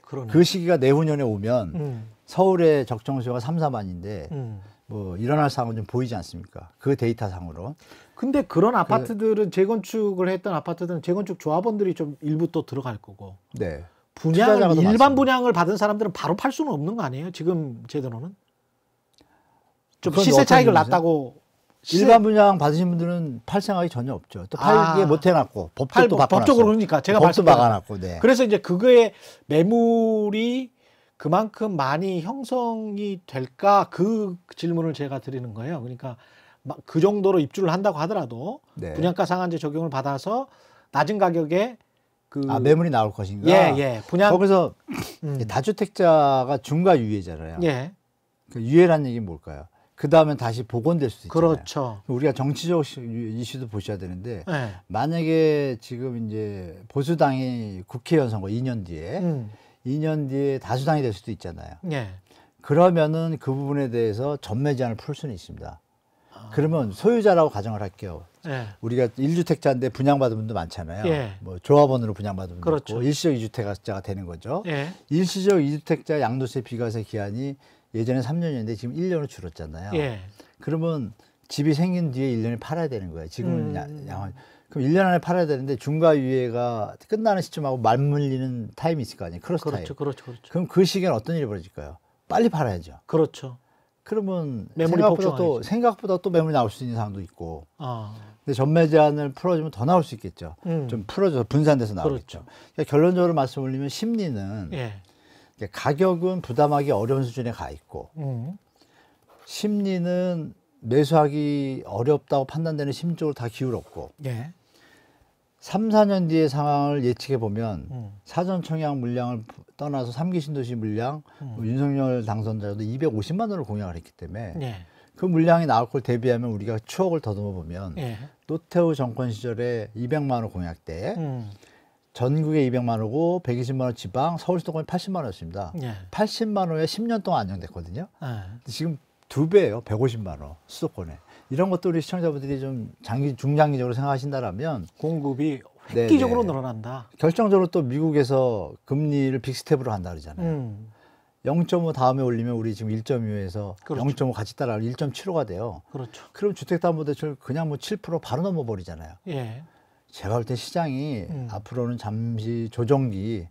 그러네. 그 시기가 내후년에 오면 서울의 적정 수요가 3, 4만인데 뭐 일어날 상황은 좀 보이지 않습니까? 그 데이터 상으로. 근데 그런 아파트들은 재건축을 했던 아파트들은 재건축 조합원들이 좀 일부 또 들어갈 거고. 네. 분양을 투자자가 더 일반 많습니다. 분양을 받은 사람들은 바로 팔 수는 없는 거 아니에요? 지금 제도로는 좀 그건 시세 어떤 차익을 의미세요? 났다고. 일반 분양 받으신 분들은 팔 생각이 전혀 없죠. 또 팔게 못 해놨고 법도 또 바꿔놨어. 법적으로 그러니까 제가 법도 말씀드린 막아놨고. 네. 그래서 이제 그거에 매물이 그만큼 많이 형성이 될까 그 질문을 제가 드리는 거예요. 그러니까 막 그 정도로 입주를 한다고 하더라도 네. 분양가 상한제 적용을 받아서 낮은 가격에 그 매물이 나올 것인가? 예. 분양 거기서 다주택자가 중과 유예잖아요. 예. 그 유예란 얘기는 뭘까요? 그 다음에 다시 복원될 수도 있잖아요. 그렇죠. 우리가 정치적 이슈도 보셔야 되는데 예. 만약에 지금 이제 보수당이 국회의원 선거 2년 뒤에 2년 뒤에 다수당이 될 수도 있잖아요. 예. 그러면은 그 부분에 대해서 전매 제한을 풀 수는 있습니다. 그러면 소유자라고 가정을 할게요. 예. 우리가 1주택자인데 분양받은 분도 많잖아요. 예. 뭐 조합원으로 분양받은 분도 그렇죠. 있고 일시적 2주택자가 되는 거죠. 예. 일시적 2주택자 양도세 비과세 기한이 예전에 3년이었는데 지금 1년으로 줄었잖아요. 예. 그러면 집이 생긴 뒤에 1년에 팔아야 되는 거예요. 지금은 그럼 1년 안에 팔아야 되는데 중과유예가 끝나는 시점하고 맞물리는 타임이 있을 거 아니에요. 크로스 타임. 그렇죠. 그럼 그 시기엔 어떤 일이 벌어질까요? 빨리 팔아야죠. 그렇죠. 그러면 매물이 생각보다 또 매물이 나올 수 있는 상황도 있고. 아. 근데 전매 제한을 풀어주면 더 나올 수 있겠죠. 좀 풀어줘서 분산돼서 나오겠죠. 그렇죠. 그러니까 결론적으로 말씀 올리면 심리는 예. 가격은 부담하기 어려운 수준에 가 있고 심리는 매수하기 어렵다고 판단되는 심적으로 다 기울었고 예. 3, 4년 뒤의 상황을 예측해 보면 사전 청약 물량을 떠나서 3기 신도시 물량 뭐 윤석열 당선자도 250만 원을 공약을 했기 때문에 예. 그 물량이 나올 걸 대비하면 우리가 추억을 더듬어 보면 예. 노태우 정권 시절에 200만 원 공약 때 전국에 200만 원이고 120만 원 지방 서울 수도권에 80만 원이었습니다. 예. 80만 원에 10년 동안 안정됐거든요. 예. 지금 2배예요. 150만 원 수도권에. 이런 것도 우리 시청자분들이 좀 중장기적으로 생각하신다라면 공급이 획기적으로 네네. 늘어난다. 결정적으로 또 미국에서 금리를 빅스텝으로 한다 그러잖아요. 0.5 다음에 올리면 우리 지금 1.25에서 그렇죠. 0.5 같이 따라가면 1.75가 돼요. 그렇죠. 그럼 주택담보대출 그냥 뭐 7% 바로 넘어버리잖아요. 예. 제가 볼 때 시장이 앞으로는 잠시 조정기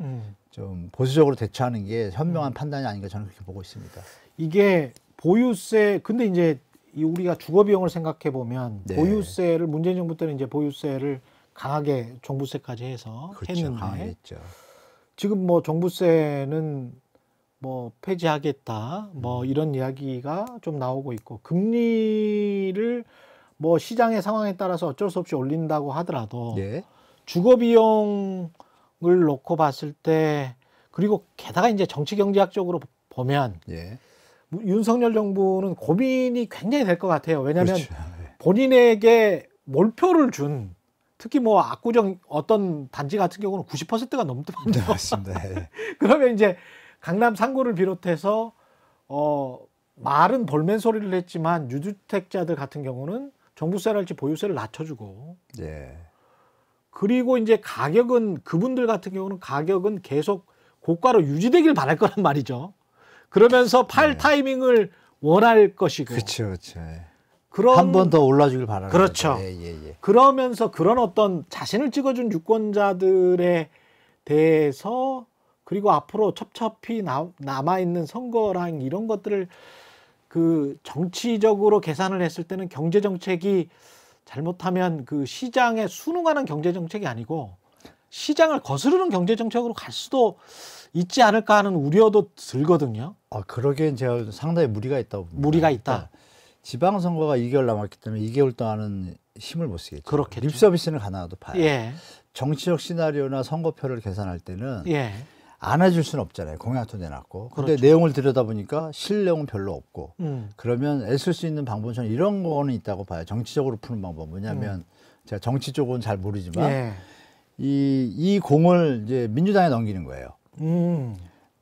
좀 보수적으로 대처하는 게 현명한 판단이 아닌가 저는 그렇게 보고 있습니다. 이게 보유세 근데 이제 우리가 주거 비용을 생각해 보면 네. 보유세를 문재인 정부 때는 이제 보유세를 강하게 종부세까지 해서 그렇죠. 했는데 강하겠죠. 지금 뭐 종부세는 뭐 폐지하겠다 뭐 이런 이야기가 좀 나오고 있고 금리를 뭐 시장의 상황에 따라서 어쩔 수 없이 올린다고 하더라도 네. 주거 비용을 놓고 봤을 때 그리고 게다가 이제 정치 경제학적으로 보면 예. 윤석열 정부는 고민이 굉장히 될 것 같아요. 왜냐하면 그렇죠. 네. 본인에게 몰표를 준 특히 뭐 압구정 어떤 단지 같은 경우는 90%가 넘더만요. 네, 맞습니다. 예. 그러면 이제 강남 3구를 비롯해서 말은 볼멘 소리를 했지만 유주택자들 같은 경우는 종부세랄지 보유세를 낮춰주고 예. 그리고 이제 가격은 그분들 같은 경우는 가격은 계속 고가로 유지되길 바랄 거란 말이죠. 그러면서 팔 네. 타이밍을 원할 것이고. 그렇죠, 그렇죠. 그런 한 번 더 올라주길 바라는 그렇죠. 거죠. 예. 그러면서 그런 어떤 자신을 찍어준 유권자들에 대해서 그리고 앞으로 첩첩히 남아있는 선거랑 이런 것들을 그 정치적으로 계산을 했을 때는 경제 정책이 잘못하면 그 시장에 순응하는 경제 정책이 아니고 시장을 거스르는 경제 정책으로 갈 수도 있지 않을까 하는 우려도 들거든요. 그러기엔 제가 상당히 무리가 있다고 봅니다. 무리가 있다. 그러니까 지방선거가 2개월 남았기 때문에 2개월 동안은 힘을 못 쓰겠죠. 그렇겠죠. 립서비스는 가능하도 봐요. 예. 정치적 시나리오나 선거표를 계산할 때는 예. 안 해줄 수는 없잖아요. 공약도 내놨고. 근데 그렇죠. 내용을 들여다보니까 실내용은 별로 없고. 음. 그러면 애쓸 수 있는 방법은 저는 이런 거는 있다고 봐요. 정치적으로 푸는 방법. 뭐냐면 제가 정치 쪽은 잘 모르지만 예. 이 공을 이제 민주당에 넘기는 거예요.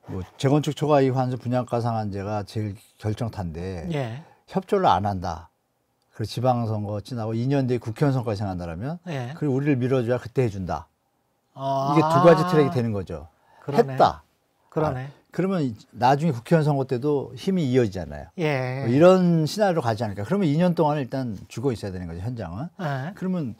뭐 재건축 초과이익 환수 분양가 상한제가 제일 결정타인데 예. 협조를 안 한다. 그리고 지방선거 지나고 2년 뒤에 국회의원 선거가 생각한다면 예. 그리고 우리를 밀어줘야 그때 해준다. 아. 이게 두 가지 트랙이 되는 거죠. 그러네. 했다. 그러네. 그러면 나중에 국회의원 선거 때도 힘이 이어지잖아요. 예. 뭐 이런 시나리오로 가지 않을까. 그러면 2년 동안 일단 죽어 있어야 되는 거죠, 현장은. 예. 그러면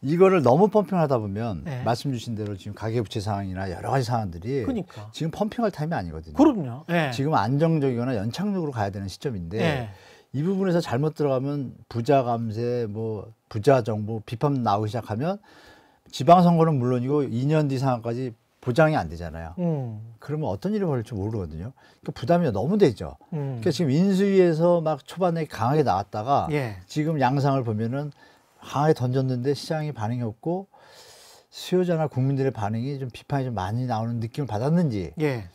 이거를 너무 펌핑하다 보면 네. 말씀 주신 대로 지금 가계부채 상황이나 여러 가지 상황들이 그러니까. 지금 펌핑할 타임이 아니거든요. 그럼요. 예. 지금 안정적이거나 연착륙으로 가야 되는 시점인데 예. 이 부분에서 잘못 들어가면 부자 감세, 뭐 부자 정부 비판 나오기 시작하면 지방선거는 물론이고 2년 뒤 상황까지 보장이 안 되잖아요. 그러면 어떤 일이 벌일지 모르거든요. 그러니까 부담이 너무 되죠. 그러니까 지금 인수위에서 막 초반에 강하게 나왔다가 예. 지금 양상을 보면은 강하게 던졌는데 시장이 반응이 없고 수요자나 국민들의 반응이 좀 비판이 좀 많이 나오는 느낌을 받았는지 예.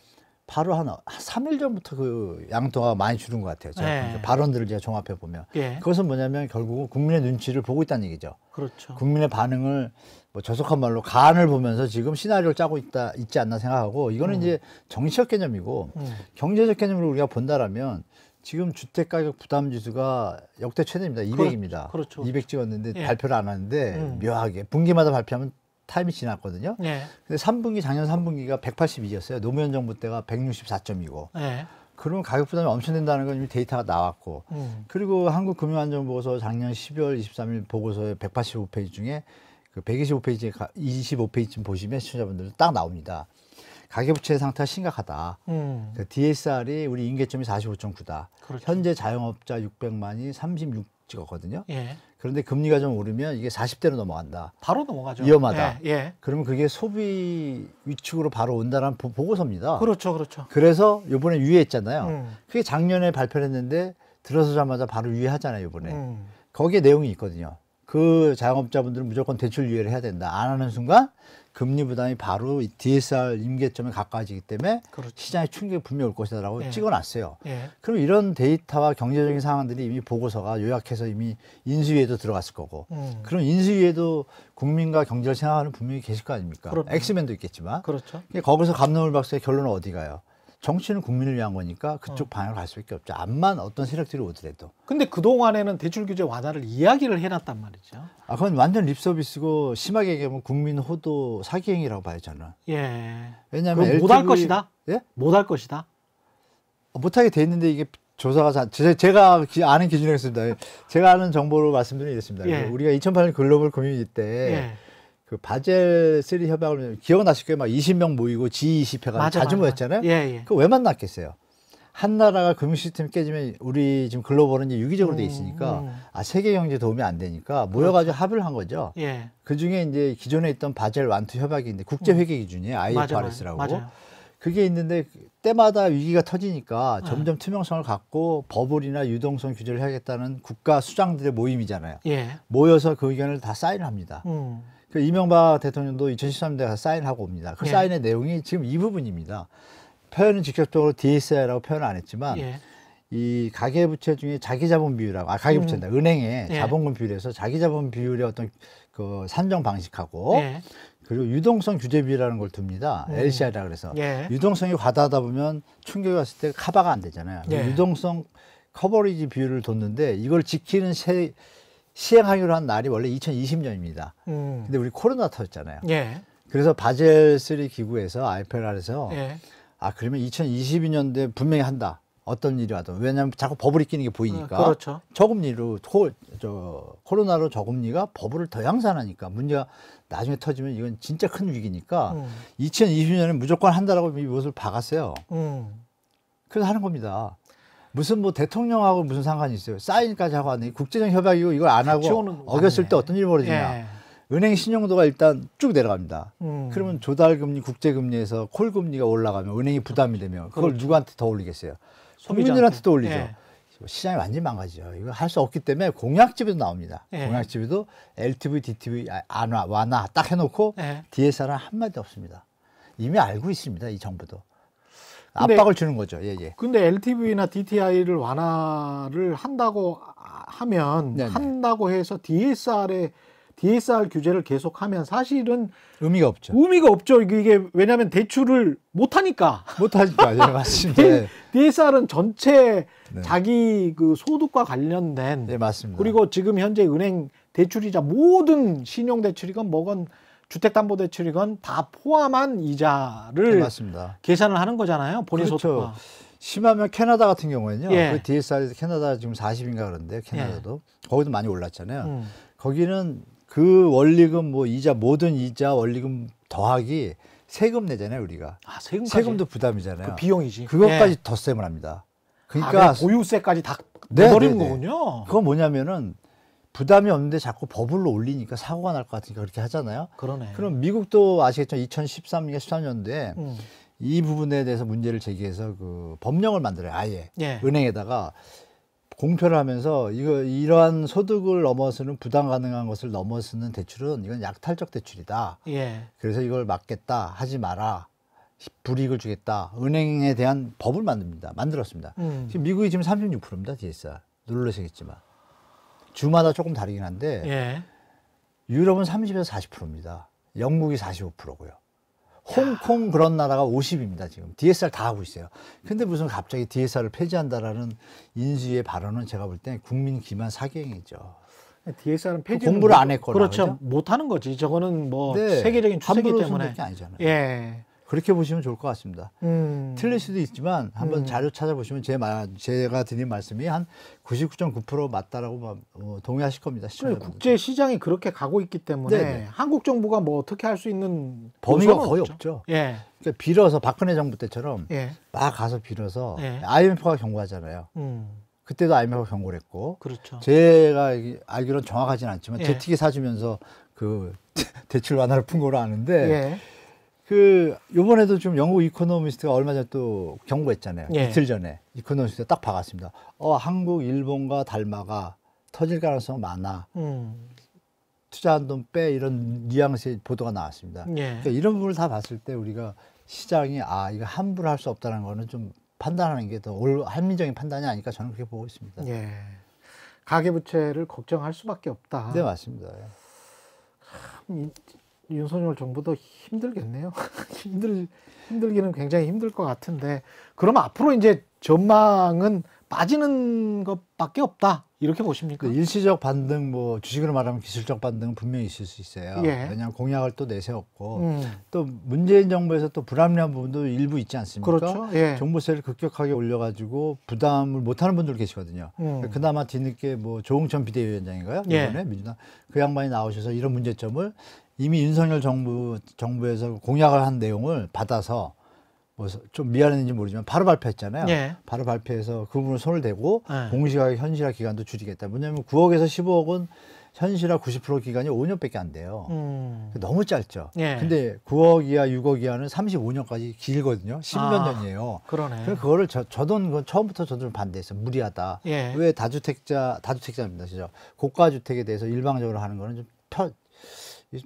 바로 한 3일 전부터 그 양도가 많이 줄은 것 같아요. 제가 네. 보니까 발언들을 제가 종합해 보면 예. 그것은 뭐냐면 결국은 국민의 눈치를 보고 있다는 얘기죠. 그렇죠. 국민의 반응을 뭐 저속한 말로 간을 보면서 지금 시나리오를 짜고 있지 않나 생각하고 이거는 이제 정치적 개념이고 경제적 개념으로 우리가 본다라면 지금 주택가격 부담 지수가 역대 최대입니다. 200입니다. 그렇죠. 200 찍었는데 예. 발표를 안 하는데 묘하게 분기마다 발표하면 타임이 지났거든요. 예. 근데 3분기 작년 3분기가 182였어요. 노무현 정부 때가 164점이고. 예. 그러면 가격 부담이 엄청 된다는 건 이미 데이터가 나왔고. 그리고 한국금융안전보고서 작년 12월 23일 보고서의 185페이지 중에 그 125페이지, 25페이지쯤 보시면 시청자분들 딱 나옵니다. 가계부채 상태가 심각하다. DSR이 우리 임계점이 45.9다. 그렇죠. 현재 자영업자 600만이 36 찍었거든요. 예. 그런데 금리가 좀 오르면 이게 40대로 넘어간다. 바로 넘어가죠. 위험하다. 예. 예. 그러면 그게 소비 위축으로 바로 온다는 보고서입니다. 그렇죠. 그렇죠. 그래서 이번에 유예했잖아요. 그게 작년에 발표를 했는데 들어서자마자 바로 유예하잖아요. 이번에. 거기에 내용이 있거든요. 그 자영업자분들은 무조건 대출 유예를 해야 된다. 안 하는 순간 금리 부담이 바로 DSR 임계점에 가까워지기 때문에 그렇죠. 시장에 충격이 분명히 올 것이다라고 예. 찍어놨어요. 예. 그럼 이런 데이터와 경제적인 상황들이 이미 보고서가 요약해서 이미 인수위에도 들어갔을 거고 그럼 인수위에도 국민과 경제를 생각하는 분명히 계실 거 아닙니까? 그럼요. 엑스맨도 있겠지만 그렇죠. 거기서 감론을 박사의 결론은 어디 가요? 정치는 국민을 위한 거니까 그쪽 방향으로 갈 수밖에 없죠. 암만 어떤 세력들이 오더라도. 근데 그동안에는 대출 규제 완화를 이야기를 해놨단 말이죠. 그건 완전 립서비스고 심하게 얘기하면 국민 호도 사기행위라고 봐요, 저는. 예. 왜냐하면 못할 것이다. 예? 못할 것이다. 못하게 돼 있는데 이게 조사가 제가 아는 기준에 있습니다. 제가 아는 정보로 말씀드리겠습니다. 예. 우리가 2008년 글로벌 금융위기 때 예. 그 바젤 3 협약을 기억나실 거예요. 막 20명 모이고 G20 해가 자주 모였잖아요. 예, 예. 그 왜 만났겠어요? 한 나라가 금융 시스템 깨지면 우리 지금 글로벌은 이제 유기적으로 돼 있으니까 세계 경제 도움이 안 되니까 모여가지고 합의를 한 거죠. 예. 그 중에 이제 기존에 있던 바젤 1, 2 협약이 있는데 국제 회계 기준이에요. IFRS라고. 맞아요. 그게 있는데 때마다 위기가 터지니까 점점 투명성을 갖고 버블이나 유동성 규제를 해야겠다는 국가 수장들의 모임이잖아요. 예. 모여서 그 의견을 다 사인을 합니다. 그 이명박 대통령도 2013년에 가서 사인하고 옵니다. 그 예. 사인의 내용이 지금 이 부분입니다. 표현은 직접적으로 DSR이라고 표현을 안 했지만 예. 이 가계부채 중에 자기자본 비율하고 가계부채입니다. 은행의 예. 자본금 비율에서 자기자본 비율의 어떤 그 산정 방식하고 예. 그리고 유동성 규제 비율이라는 걸 둡니다. LCR이라 그래서 예. 유동성이 과다하다 보면 충격이 왔을 때 커버가 안 되잖아요. 예. 유동성 커버리지 비율을 뒀는데 이걸 지키는 시행하기로 한 날이 원래 2020년입니다. 근데 우리 코로나 터졌잖아요. 예. 그래서 바젤 3 기구에서 IPLR에서 예. 그러면 2022년도에 분명히 한다. 어떤 일이 와도. 왜냐하면 자꾸 버블이 끼는 게 보이니까. 그렇죠. 저금리로 코로나로 저금리가 버블을 더 양산하니까 문제가 나중에 터지면 이건 진짜 큰 위기니까 2020년에 무조건 한다라고 이 못을 박았어요. 그래서 하는 겁니다. 무슨 뭐 대통령하고 무슨 상관이 있어요. 사인까지 하고 하는 국제적 협약이고 이걸 안 하고 어겼을 때 어떤 일이 벌어지냐. 예. 은행 신용도가 일단 쭉 내려갑니다. 그러면 조달금리, 국제금리에서 콜금리가 올라가면 은행이 부담이 되면 그걸 그렇죠. 누구한테 더 올리겠어요? 국민들한테 더 올리죠. 시장이 완전히 망가지죠. 이거 할 수 없기 때문에 공약집에도 나옵니다. 공약집에도 LTV, DTV 완화 딱 해놓고 DSR은 한마디 없습니다. 이미 알고 있습니다. 이 정부도. 압박을 주는 거죠. 근데 LTV나 DTI를 완화를 한다고 하면 한다고 해서 DSR 규제를 계속하면 사실은 의미가 없죠. 의미가 없죠. 이게 왜냐하면 대출을 못 하니까. 예, 맞습니다. DSR은 전체 자기 그 소득과 관련된. 네, 맞습니다. 그리고 지금 현재 은행 대출이자 모든 신용 대출이건 뭐건 주택담보대출이건 다 포함한 이자를 맞습니다. 계산을 하는 거잖아요. 본인 그렇죠. 소득과. 심하면 캐나다 같은 경우에는요. 그 DSR에서 캐나다 지금 40인가 그런데 캐나다도 거기도 많이 올랐잖아요. 거기는 그 원리금 뭐 이자 모든 이자 원리금 더하기 세금 내잖아요, 우리가. 세금도 부담이잖아요. 그 비용이지. 그것까지 덧셈을 합니다. 그러니까 보유세까지 다 내버리는 거군요. 그건 뭐냐면은 부담이 없는데 자꾸 버블로 올리니까 사고가 날 것 같으니까 그렇게 하잖아요. 그러네. 그럼 미국도 아시겠죠? 2013년, 13년도에 이 부분에 대해서 문제를 제기해서 그 법령을 만들어요. 아예 은행에다가 공표를 하면서 이러한 소득을 넘어서는 부담 가능한 것을 넘어서는 대출은 이건 약탈적 대출이다. 그래서 이걸 막겠다. 하지 마라. 불이익을 주겠다. 은행에 대한 법을 만들었습니다. 지금 미국이 지금 36%입니다. DSR. 놀라시겠지만. 주마다 조금 다르긴 한데 유럽은 30에서 40%입니다. 영국이 45%고요. 홍콩 그런 나라가 50입니다. 지금 DSR 다 하고 있어요. 근데 무슨 갑자기 DSR을 폐지한다라는 인수위의 발언은 제가 볼 때 국민 기만 사기행위죠. DSR은 폐지 공부를 안 했거나 그렇죠. 못 하는 거지. 저거는 뭐 세계적인 추세이기 때문에. 게 아니잖아요. 그렇게 보시면 좋을 것 같습니다. 틀릴 수도 있지만 한번 자료 찾아보시면 제가 드린 말씀이 한 99.9% 맞다라고 동의하실 겁니다. 국제 시장이 그렇게 가고 있기 때문에 한국 정부가 뭐 어떻게 할 수 있는 범위가 거의 없죠. 그러니까 빌어서 박근혜 정부 때처럼 막 가서 빌어서 IMF가 경고하잖아요. 그때도 IMF가 경고를 했고, 그렇죠. 제가 알기로는 정확하진 않지만 제티기 사주면서 그 대출 완화를 푼 거로 아는데. 요번에도 좀 영국 이코노미스트가 얼마 전에 또 경고했잖아요. 이틀 전에 이코노미스트가 딱 박았습니다. 한국, 일본과 닮아가 터질 가능성 많아. 투자한 돈 빼 이런 뉘앙스의 보도가 나왔습니다. 그러니까 이런 부분을 다 봤을 때 우리가 시장이 이거 함부로 할 수 없다는 거는 좀 판단하는 게 더 합리적인 판단이 아닐까 저는 그렇게 보고 있습니다. 가계부채를 걱정할 수밖에 없다. 네, 맞습니다. 윤석열 정부도 힘들겠네요. 힘들기는 굉장히 힘들 것 같은데, 그럼 앞으로 이제 전망은 빠지는 것밖에 없다, 이렇게 보십니까? 일시적 반등, 뭐 주식으로 말하면 기술적 반등은 분명히 있을 수 있어요. 왜냐하면 공약을 또 내세웠고 또 문재인 정부에서 또 불합리한 부분도 일부 있지 않습니까? 그렇죠. 종부세를 급격하게 올려가지고 부담을 못하는 분들 계시거든요. 그나마 뒤늦게 뭐 조응천 비대위원장인가요? 이번에 민주당 그 양반이 나오셔서 이런 문제점을 이미 윤석열 정부에서 공약을 한 내용을 받아서 뭐 좀 미안했는지 모르지만 바로 발표했잖아요. 바로 발표해서 그 부분을 손을 대고 공시가격 현실화 기간도 줄이겠다. 뭐냐면 9억에서 15억은 현실화 90% 기간이 5년밖에 안 돼요. 너무 짧죠. 근데 9억 이하, 6억 이하는 35년까지 길거든요. 10년 전이에요. 그러네. 그래서 그거를 저도 처음부터 저도 반대했어요. 무리하다. 왜 다주택자입니다. 진짜 고가주택에 대해서 일방적으로 하는 거는 좀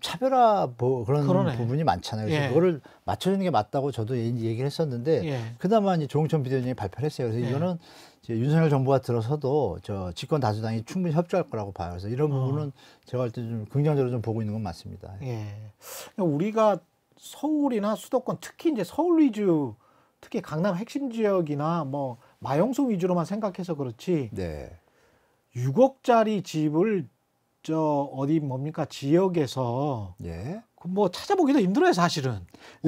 차별화 그런 부분이 많잖아요. 그래서 그거를 맞춰주는 게 맞다고 저도 얘기를 했었는데 그나마 이제 조응천 비대위원장이 발표를 했어요. 그래서 이거는 이제 윤석열 정부가 들어서도 저 집권 다수당이 충분히 협조할 거라고 봐요. 그래서 이런 부분은 제가 할 때 좀 긍정적으로 좀 보고 있는 건 맞습니다. 우리가 서울이나 수도권, 특히 이제 서울 위주, 특히 강남 핵심 지역이나 뭐 마용수 위주로만 생각해서 그렇지 6억짜리 집을 저 어디 뭡니까 지역에서 예. 뭐 찾아보기도 힘들어요 사실은.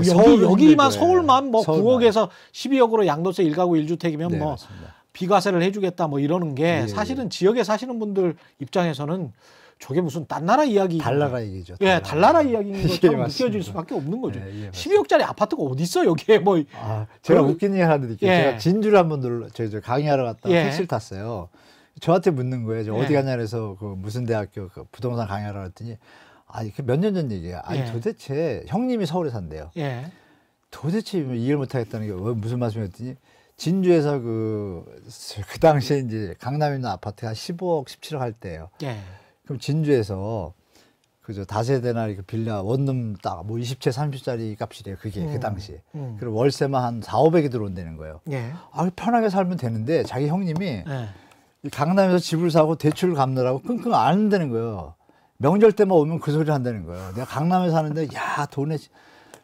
서울은 여기만 힘들고요. 서울만 뭐 서울만. 9억에서 12억으로 양도세 1가구 1주택이면 네, 뭐 맞습니다. 비과세를 해주겠다 뭐 이러는 게 예, 사실은 지역에 사시는 분들 입장에서는 저게 무슨 딴 나라 이야기. 달나라 얘기죠. 예, 달나라 이야기인 것처럼 예, 느껴질 맞습니다. 수밖에 없는 거죠. 예, 예, 맞습니다. 12억짜리 아파트가 어디 있어 여기에 뭐. 제가 그럼- 웃긴 얘기 하나 드릴게요. 예. 제가 진주를 한번 저 강의하러 갔다가 예. 택시를 탔어요. 저한테 묻는 거예요. 저 어디 예. 가냐 그래서 그 무슨 대학교 그 부동산 강의하러 갔더니 아니 몇 년 전 얘기예요. 아니 예. 도대체 형님이 서울에 산대요. 예. 도대체 이해를 못 하겠다는 게 무슨 말씀이었더니 진주에서 그 당시에 이제 강남에 있는 아파트가 15억, 17억 할 때예요. 예. 그럼 진주에서 그저 다세대나 이렇게 빌라 원룸 딱 뭐 20채, 30짜리 값이래요. 그게 그 당시에. 그리고 월세만 한 4, 500이 들어온다는 거예요. 예. 아, 편하게 살면 되는데 자기 형님이 예. 이 강남에서 집을 사고 대출을 갚느라고 끙끙 앓는다는 거예요. 명절 때만 오면 그 소리를 한다는 거예요. 내가 강남에 사는데 야 돈에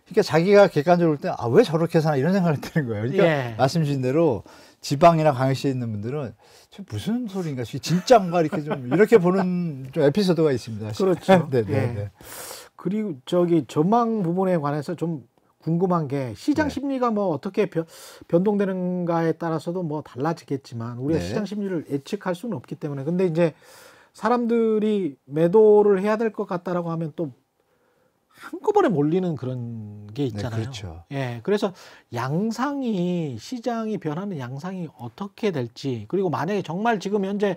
그러니까 자기가 객관적으로 볼 때 아 왜 저렇게 사나 이런 생각을 했다는 거예요. 그러니까 예. 말씀 주신 대로 지방이나 광역시에 있는 분들은 저 무슨 소리인가 진짜인가 이렇게 좀 이렇게 보는 좀 에피소드가 있습니다. 그렇죠. 네, 네, 예. 네. 그리고 저기 전망 부분에 관해서 좀 궁금한 게 시장 네. 심리가 뭐 어떻게 변동되는가에 따라서도 뭐 달라지겠지만 우리가 네. 시장 심리를 예측할 수는 없기 때문에 근데 이제 사람들이 매도를 해야 될 것 같다라고 하면 또 한꺼번에 몰리는 그런 게 있잖아요. 네, 그렇죠. 예, 그래서 양상이 시장이 변하는 양상이 어떻게 될지 그리고 만약에 정말 지금 현재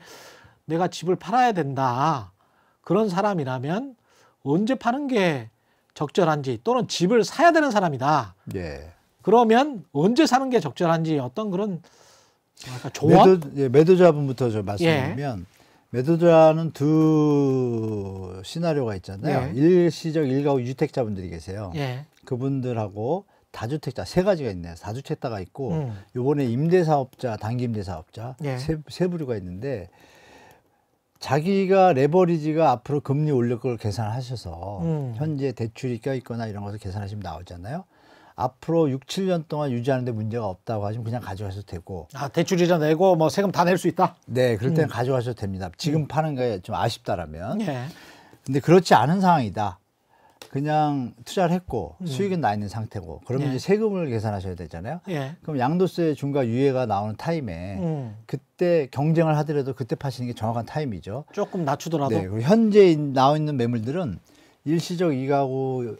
내가 집을 팔아야 된다 그런 사람이라면 언제 파는 게 적절한지 또는 집을 사야 되는 사람이다. 예. 그러면 언제 사는 게 적절한지 어떤 그런 뭐랄까 조언? 매도자분부터 저 말씀드리면 매도자는 두 시나리오가 있잖아요. 예. 일시적 1가구 유주택자분들이 계세요. 예. 그분들하고 다주택자 세 가지가 있네요. 다주택자가 있고 요번에 임대사업자, 단기 임대사업자 예. 세 부류가 있는데 자기가 레버리지가 앞으로 금리 올릴 걸 계산하셔서 현재 대출이 껴있거나 이런 것을 계산하시면 나오잖아요. 앞으로 6, 7년 동안 유지하는데 문제가 없다고 하시면 그냥 가져가셔도 되고 아, 대출이자 내고 뭐 세금 다 낼 수 있다. 네, 그럴 때는 가져가셔도 됩니다. 지금 파는 게 좀 아쉽다라면. 예. 근데 그렇지 않은 상황이다. 그냥 투자를 했고 수익은 나 있는 상태고 그러면 예. 이제 세금을 계산하셔야 되잖아요. 예. 그럼 양도세 중과 유예가 나오는 타임에 그때 경쟁을 하더라도 그때 파시는 게 정확한 타임이죠. 조금 낮추더라도. 네, 그리고 현재 나와 있는 매물들은 일시적 2가구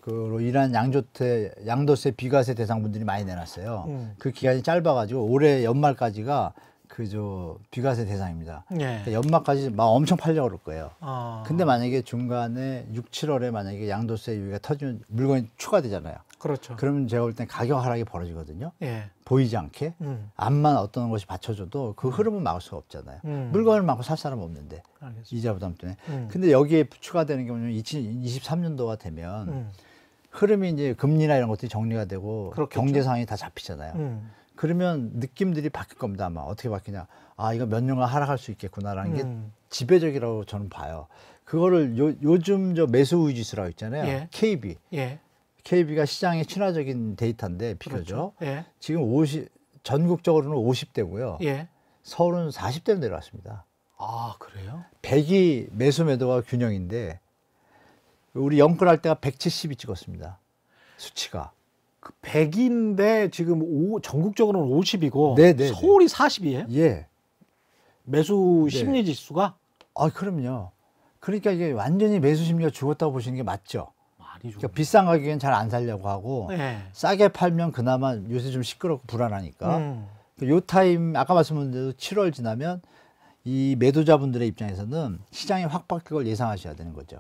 그로 일한 양도세 비과세 대상분들이 많이 내놨어요. 그 기간이 짧아가지고 올해 연말까지가 그저 비과세 대상입니다. 예. 그러니까 연말까지 막 엄청 팔려고 그럴 거예요. 아. 근데 만약에 중간에 6, 7월에 만약에 양도세 유예가 터지면 물건이 추가되잖아요. 그렇죠. 그러면 제가 볼 땐 가격 하락이 벌어지거든요. 예. 보이지 않게 암만 어떤 것이 받쳐줘도 그 흐름은 막을 수가 없잖아요. 물건을 막고 살 사람 없는데 알겠습니다. 이자 부담 때문에. 근데 여기에 추가되는 게 뭐냐면 2023년도가 되면 흐름이 이제 금리나 이런 것들이 정리가 되고 그렇겠죠. 경제 상황이 다 잡히잖아요. 그러면 느낌들이 바뀔 겁니다. 아마 어떻게 바뀌냐. 아 이거 몇 년간 하락할 수 있겠구나라는 게 지배적이라고 저는 봐요. 그거를 요즘 저 매수 우위 지수라고 있잖아요. 예. KB. 예. KB가 시장에 친화적인 데이터인데 비교죠. 그렇죠. 예. 지금 전국적으로는 50대고요. 예. 서울은 40대로 내려왔습니다. 아, 그래요? 100이 매수 매도가 균형인데 우리 영끌할 때가 170이 찍었습니다. 수치가. 그 100인데 지금 전국적으로는 50이고 네, 네, 서울이 40이에요? 예. 매수 네. 심리 지수가 아, 그럼요. 그러니까 이게 완전히 매수 심리가 죽었다고 보시는 게 맞죠. 많이 좀. 그러니까 비싼 가격엔 잘 안 살려고 하고 네. 싸게 팔면 그나마 요새 좀 시끄럽고 불안하니까 요 타임 아까 말씀드린 대로 7월 지나면 이 매도자분들의 입장에서는 시장이 확 바뀔 걸 예상하셔야 되는 거죠.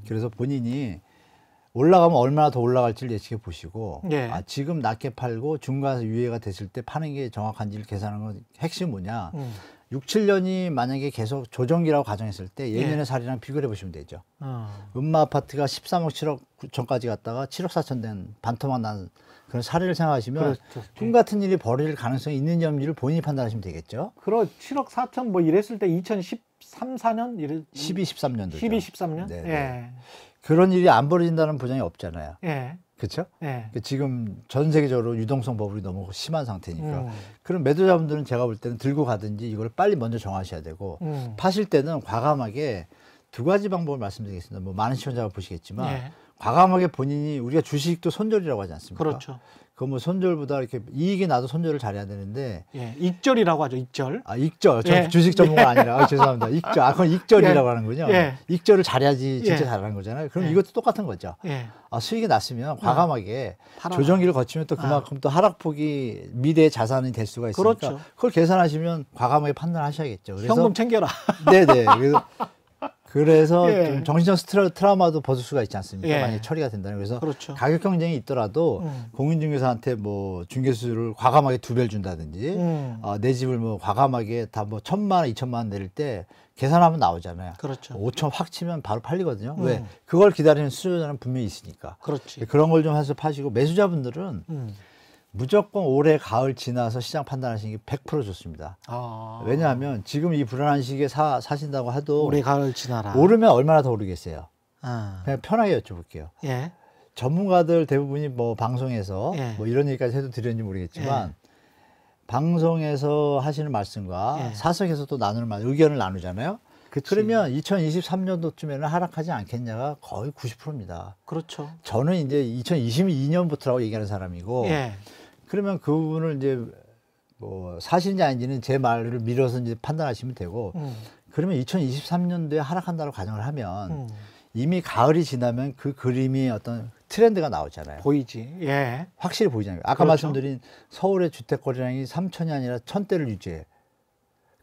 그래서 본인이 올라가면 얼마나 더 올라갈지를 예측해 보시고 예. 아, 지금 낮게 팔고 중간에서 유예가 됐을 때 파는 게 정확한지를 계산하는 건 핵심이 뭐냐. 6, 7년이 만약에 계속 조정기라고 가정했을 때 예년의 살이랑 비교를 해보시면 되죠. 음마 아파트가 13억 7억 9천까지 갔다가 7억 4천 된 반토막 난 그런 사례를 생각하시면 그렇죠. 꿈 같은 일이 벌어질 가능성이 있는지 없는지를 본인이 판단하시면 되겠죠. 그럼 7억 4천 뭐 이랬을 때 2013, 14년 이래 12, 13년도. 12, 13년? 네, 예. 네. 그런 일이 안 벌어진다는 보장이 없잖아요. 예. 그렇죠? 예. 지금 전 세계적으로 유동성 버블이 너무 심한 상태니까. 그럼 매도자분들은 제가 볼 때는 들고 가든지 이걸 빨리 먼저 정하셔야 되고 파실 때는 과감하게 두 가지 방법을 말씀드리겠습니다. 뭐 많은 시청자가 보시겠지만 예. 과감하게 본인이 우리가 주식도 손절이라고 하지 않습니까? 그렇죠. 그 뭐 손절보다 이렇게 이익이 나도 손절을 잘해야 되는데 예. 익절이라고 하죠. 익절. 아, 익절. 저 예. 주식 전문가 아니라. 아, 죄송합니다. 익절. 아, 그건 익절이라고 예. 하는군요. 예. 익절을 잘해야지 진짜 예. 잘하는 거잖아요. 그럼 예. 이것도 똑같은 거죠. 예. 아, 수익이 났으면 과감하게 팔아라. 조정기를 거치면 또 그만큼 또 하락폭이 미래의 자산이 될 수가 있으니까 그렇죠. 그걸 계산하시면 과감하게 판단하셔야겠죠. 그래서 현금 챙겨라. 네네. 그래서 예. 좀 정신적 트라우마도 벗을 수가 있지 않습니까? 예. 만약에 처리가 된다면. 그래서 그렇죠. 가격 경쟁이 있더라도 공인중개사한테 뭐 중개수를 과감하게 2배를 준다든지 내 집을 뭐 과감하게 다 뭐 1,000만 원, 2,000만 원 내릴 때 계산하면 나오잖아요. 그렇죠. 5천 확 치면 바로 팔리거든요. 왜? 그걸 기다리는 수요자는 분명히 있으니까. 그렇지. 그런 걸 좀 해서 파시고 매수자분들은 무조건 올해 가을 지나서 시장 판단하시는 게 100% 좋습니다. 아. 왜냐하면 지금 이 불안한 시기에 사신다고 해도 올해 가을 지나라. 오르면 얼마나 더 오르겠어요. 아. 그냥 편하게 여쭤볼게요. 예. 전문가들 대부분이 뭐 방송에서 예. 뭐 이런 얘기까지 해도 드렸는지 모르겠지만 방송에서 하시는 말씀과 예. 사석에서 또 나누는 의견을 나누잖아요. 그치. 그러면 2023년도쯤에는 하락하지 않겠냐가 거의 90%입니다. 그렇죠. 저는 이제 2022년부터라고 얘기하는 사람이고 예. 그러면 그 부분을 이제 뭐 사실인지 아닌지는 제 말을 밀어서 이제 판단하시면 되고 그러면 2023년도에 하락한다고 가정을 하면 이미 가을이 지나면 그 그림이 어떤 트렌드가 나오잖아요. 보이지. 예. 확실히 보이잖아요. 아까 그렇죠. 말씀드린 서울의 주택거래량이 3천이 아니라 1,000대를 유지해.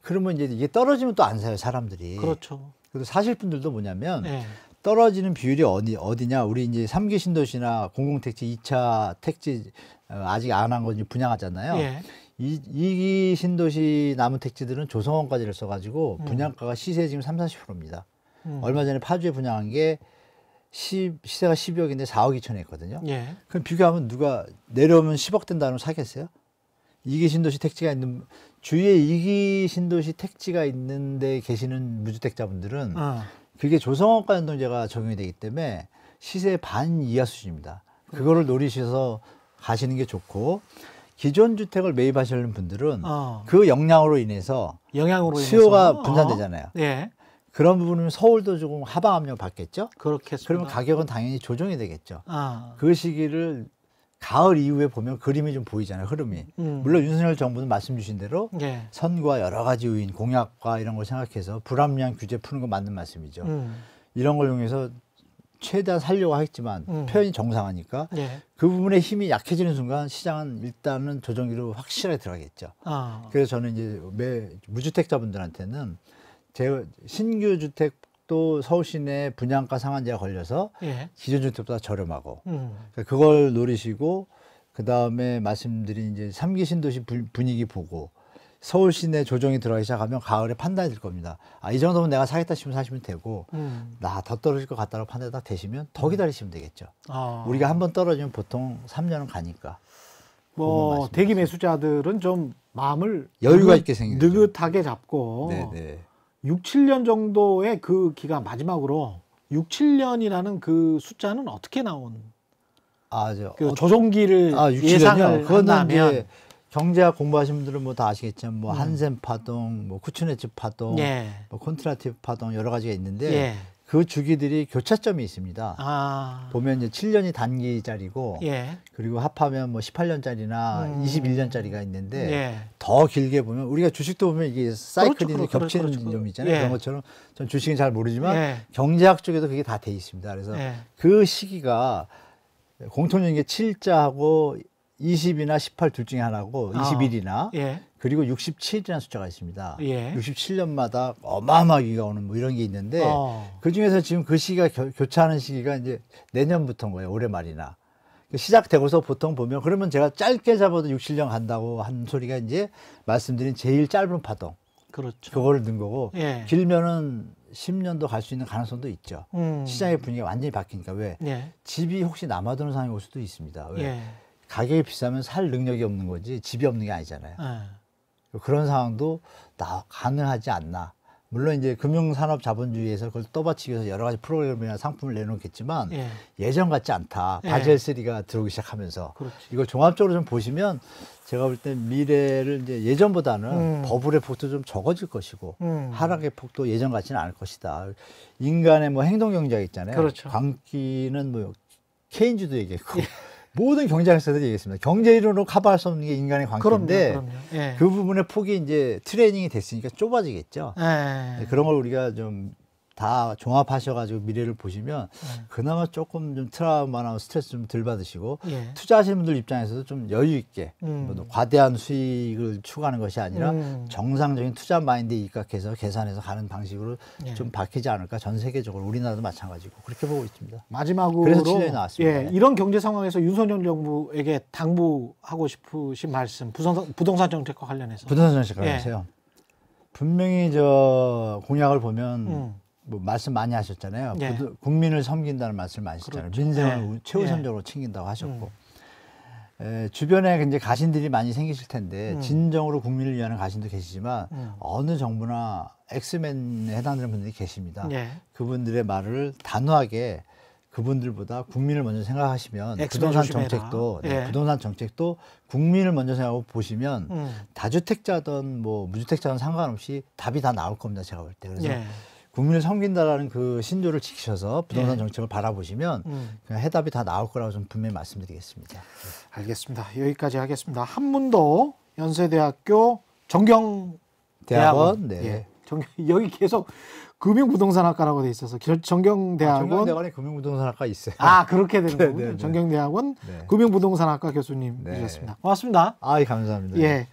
그러면 이제 이게 떨어지면 또 안 사요, 사람들이. 그렇죠. 그리고 사실 분들도 뭐냐면 예. 떨어지는 비율이 어디냐. 우리 이제 3기 신도시나 공공택지 2차 택지 아직 안 한 거 이제 분양하잖아요. 예. 2기 신도시 남은 택지들은 조성원까지를 써가지고 분양가가 시세 지금 30~40%입니다. 얼마 전에 파주에 분양한 게 시세가 10억인데 4억 2천 했거든요. 예. 그럼 비교하면 누가 내려오면 10억 된다면 사겠어요? 2기 신도시 택지가 있는 주위에 2기 신도시 택지가 있는데 계시는 무주택자분들은 그게 조성원가 연동제가 적용이 되기 때문에 시세의 반 이하 수준입니다. 그거를 노리셔서 가시는 게 좋고 기존 주택을 매입하시는 분들은 그 영향으로 인해서 영향으로 수요가 인해서. 분산되잖아요. 예. 그런 부분은 서울도 조금 하방 압력 받겠죠. 그렇겠습니다. 그러면 가격은 당연히 조정이 되겠죠. 아. 그 시기를 가을 이후에 보면 그림이 좀 보이잖아요. 흐름이. 물론 윤석열 정부는 말씀 주신 대로 예. 선과 여러 가지 요인, 공약과 이런 걸 생각해서 불합리한 규제 푸는 건 맞는 말씀이죠. 이런 걸 이용해서 최대한 살려고 하겠지만 표현이 정상하니까 예. 그 부분에 힘이 약해지는 순간 시장은 일단은 조정기로 확실하게 들어가겠죠. 아. 그래서 저는 이제 무주택자분들한테는 제 신규 주택도 서울 시내 분양가 상한제가 걸려서 예. 기존 주택보다 저렴하고 그러니까 그걸 노리시고 그 다음에 말씀드린 이제 3기 신도시 분위기 보고 서울 시내 조정이 들어가기 시작하면 가을에 판단이 될 겁니다. 아, 이 정도면 내가 사겠다 싶으면 사시면 되고 나 더 떨어질 것 같다고 판단이 딱 되시면 더 기다리시면 되겠죠. 아. 우리가 한번 떨어지면 보통 3년은 가니까. 뭐 대기 매수자들은 좀 마음을 여유가 있게 생기죠. 느긋하게 잡고 네네. 6, 7년 정도의 그 기간 마지막으로 6, 7년이라는 그 숫자는 어떻게 나온 그 조정기를 6, 예상을 그거는 한다면 이제 경제학 공부하신 분들은 뭐 다 아시겠지만 뭐 한센 파동, 뭐 쿠츠네츠 파동, 예. 뭐 콘트라티브 파동 여러 가지가 있는데 예. 그 주기들이 교차점이 있습니다. 아. 보면 이제 7년이 단기짜리고 예. 그리고 합하면 뭐 18년짜리나 21년짜리가 있는데 예. 더 길게 보면 우리가 주식도 보면 이게 사이클이 그렇죠, 겹치는 그렇죠. 점이 있잖아요. 예. 그런 것처럼 전 주식은 잘 모르지만 예. 경제학 쪽에도 그게 다 돼 있습니다. 그래서 예. 그 시기가 공통적인 게 7자하고 20이나 18 둘 중에 하나고 21이나 예. 그리고 67이라는 숫자가 있습니다. 예. 67년마다 어마어마하게 오는 뭐 이런 게 있는데 그 중에서 지금 그 시기가 교차하는 시기가 이제 내년부터인 거예요. 올해 말이나. 시작되고서 보통 보면 그러면 제가 짧게 잡아도 6, 7년 간다고 한 소리가 이제 말씀드린 제일 짧은 파동. 그렇죠. 그거를 넣은 거고 예. 길면은 10년도 갈 수 있는 가능성도 있죠. 시장의 분위기가 완전히 바뀌니까 왜? 예. 집이 혹시 남아도는 상황이 올 수도 있습니다. 왜? 예. 가격이 비싸면 살 능력이 없는 거지 집이 없는 게 아니잖아요. 예. 그런 상황도 가능하지 않나. 물론 이제 금융산업 자본주의에서 그걸 떠받치기 위해서 여러 가지 프로그램이나 상품을 내놓겠지만 예. 예전 같지 않다. 예. 바젤 3가 들어오기 시작하면서 그렇지. 이걸 종합적으로 좀 보시면 제가 볼 때 미래를 이제 예전보다는 버블의 폭도 좀 적어질 것이고 하락의 폭도 예전 같지는 않을 것이다. 인간의 뭐 행동 경제가 있잖아요. 그렇죠. 광기는 뭐 케인즈도 얘기했고 모든 경제학자들이 얘기했습니다. 경제 이론으로 커버할 수 없는 게 인간의 광기인데 그럼요. 예. 그 부분의 폭이 이제 트레이닝이 됐으니까 좁아지겠죠. 예. 그런 걸 우리가 좀 다 종합하셔가지고 미래를 보시면 그나마 조금 좀 트라우마나 스트레스 좀 덜 받으시고 예. 투자하시는 분들 입장에서도 좀 여유 있게 뭐 과대한 수익을 추구하는 것이 아니라 정상적인 투자 마인드에 입각해서 계산해서 가는 방식으로 예. 좀 바뀌지 않을까. 전 세계적으로 우리나라도 마찬가지고 그렇게 보고 있습니다. 마지막으로 그래서 7년이 나왔습니다. 예, 이런 경제 상황에서 윤석열 정부에게 당부하고 싶으신 말씀, 부동산 정책과 관련해서. 부동산 정책 관련해서요. 분명히 저 공약을 보면 뭐 말씀 많이 하셨잖아요. 예. 국민을 섬긴다는 말씀 많이 하셨잖아요. 그렇죠. 민생을 예. 최우선적으로 챙긴다고 하셨고 주변에 이제 가신들이 많이 생기실 텐데 진정으로 국민을 위하는 가신도 계시지만 어느 정부나 엑스맨에 해당되는 분들이 계십니다. 예. 그분들의 말을 단호하게 그분들보다 국민을 먼저 생각하시면 엑스맨 부동산 조심해라. 정책도 예. 부동산 정책도 국민을 먼저 생각하고 보시면 다주택자든 뭐 무주택자든 상관없이 답이 다 나올 겁니다. 제가 볼 때. 그래서 예. 국민을 섬긴다라는 그 신조를 지키셔서 부동산 예. 정책을 바라보시면 그냥 해답이 다 나올 거라고 좀 분명히 말씀드리겠습니다. 알겠습니다. 여기까지 하겠습니다. 한문도 연세대학교 정경대학원. 대학원, 네. 예. 여기 계속 금융부동산학과라고 돼 있어서 정경대학원. 정경대학원에 금융부동산학과 있어요. 아, 그렇게 되는 네, 거군요. 네, 네. 정경대학원 네. 네. 금융부동산학과 교수님이셨습니다. 고맙습니다. 아, 감사합니다. 예.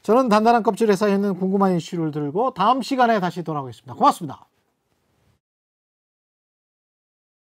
저는 단단한 껍질에 쌓여있는 궁금한 이슈를 들고 다음 시간에 다시 돌아오겠습니다. 고맙습니다.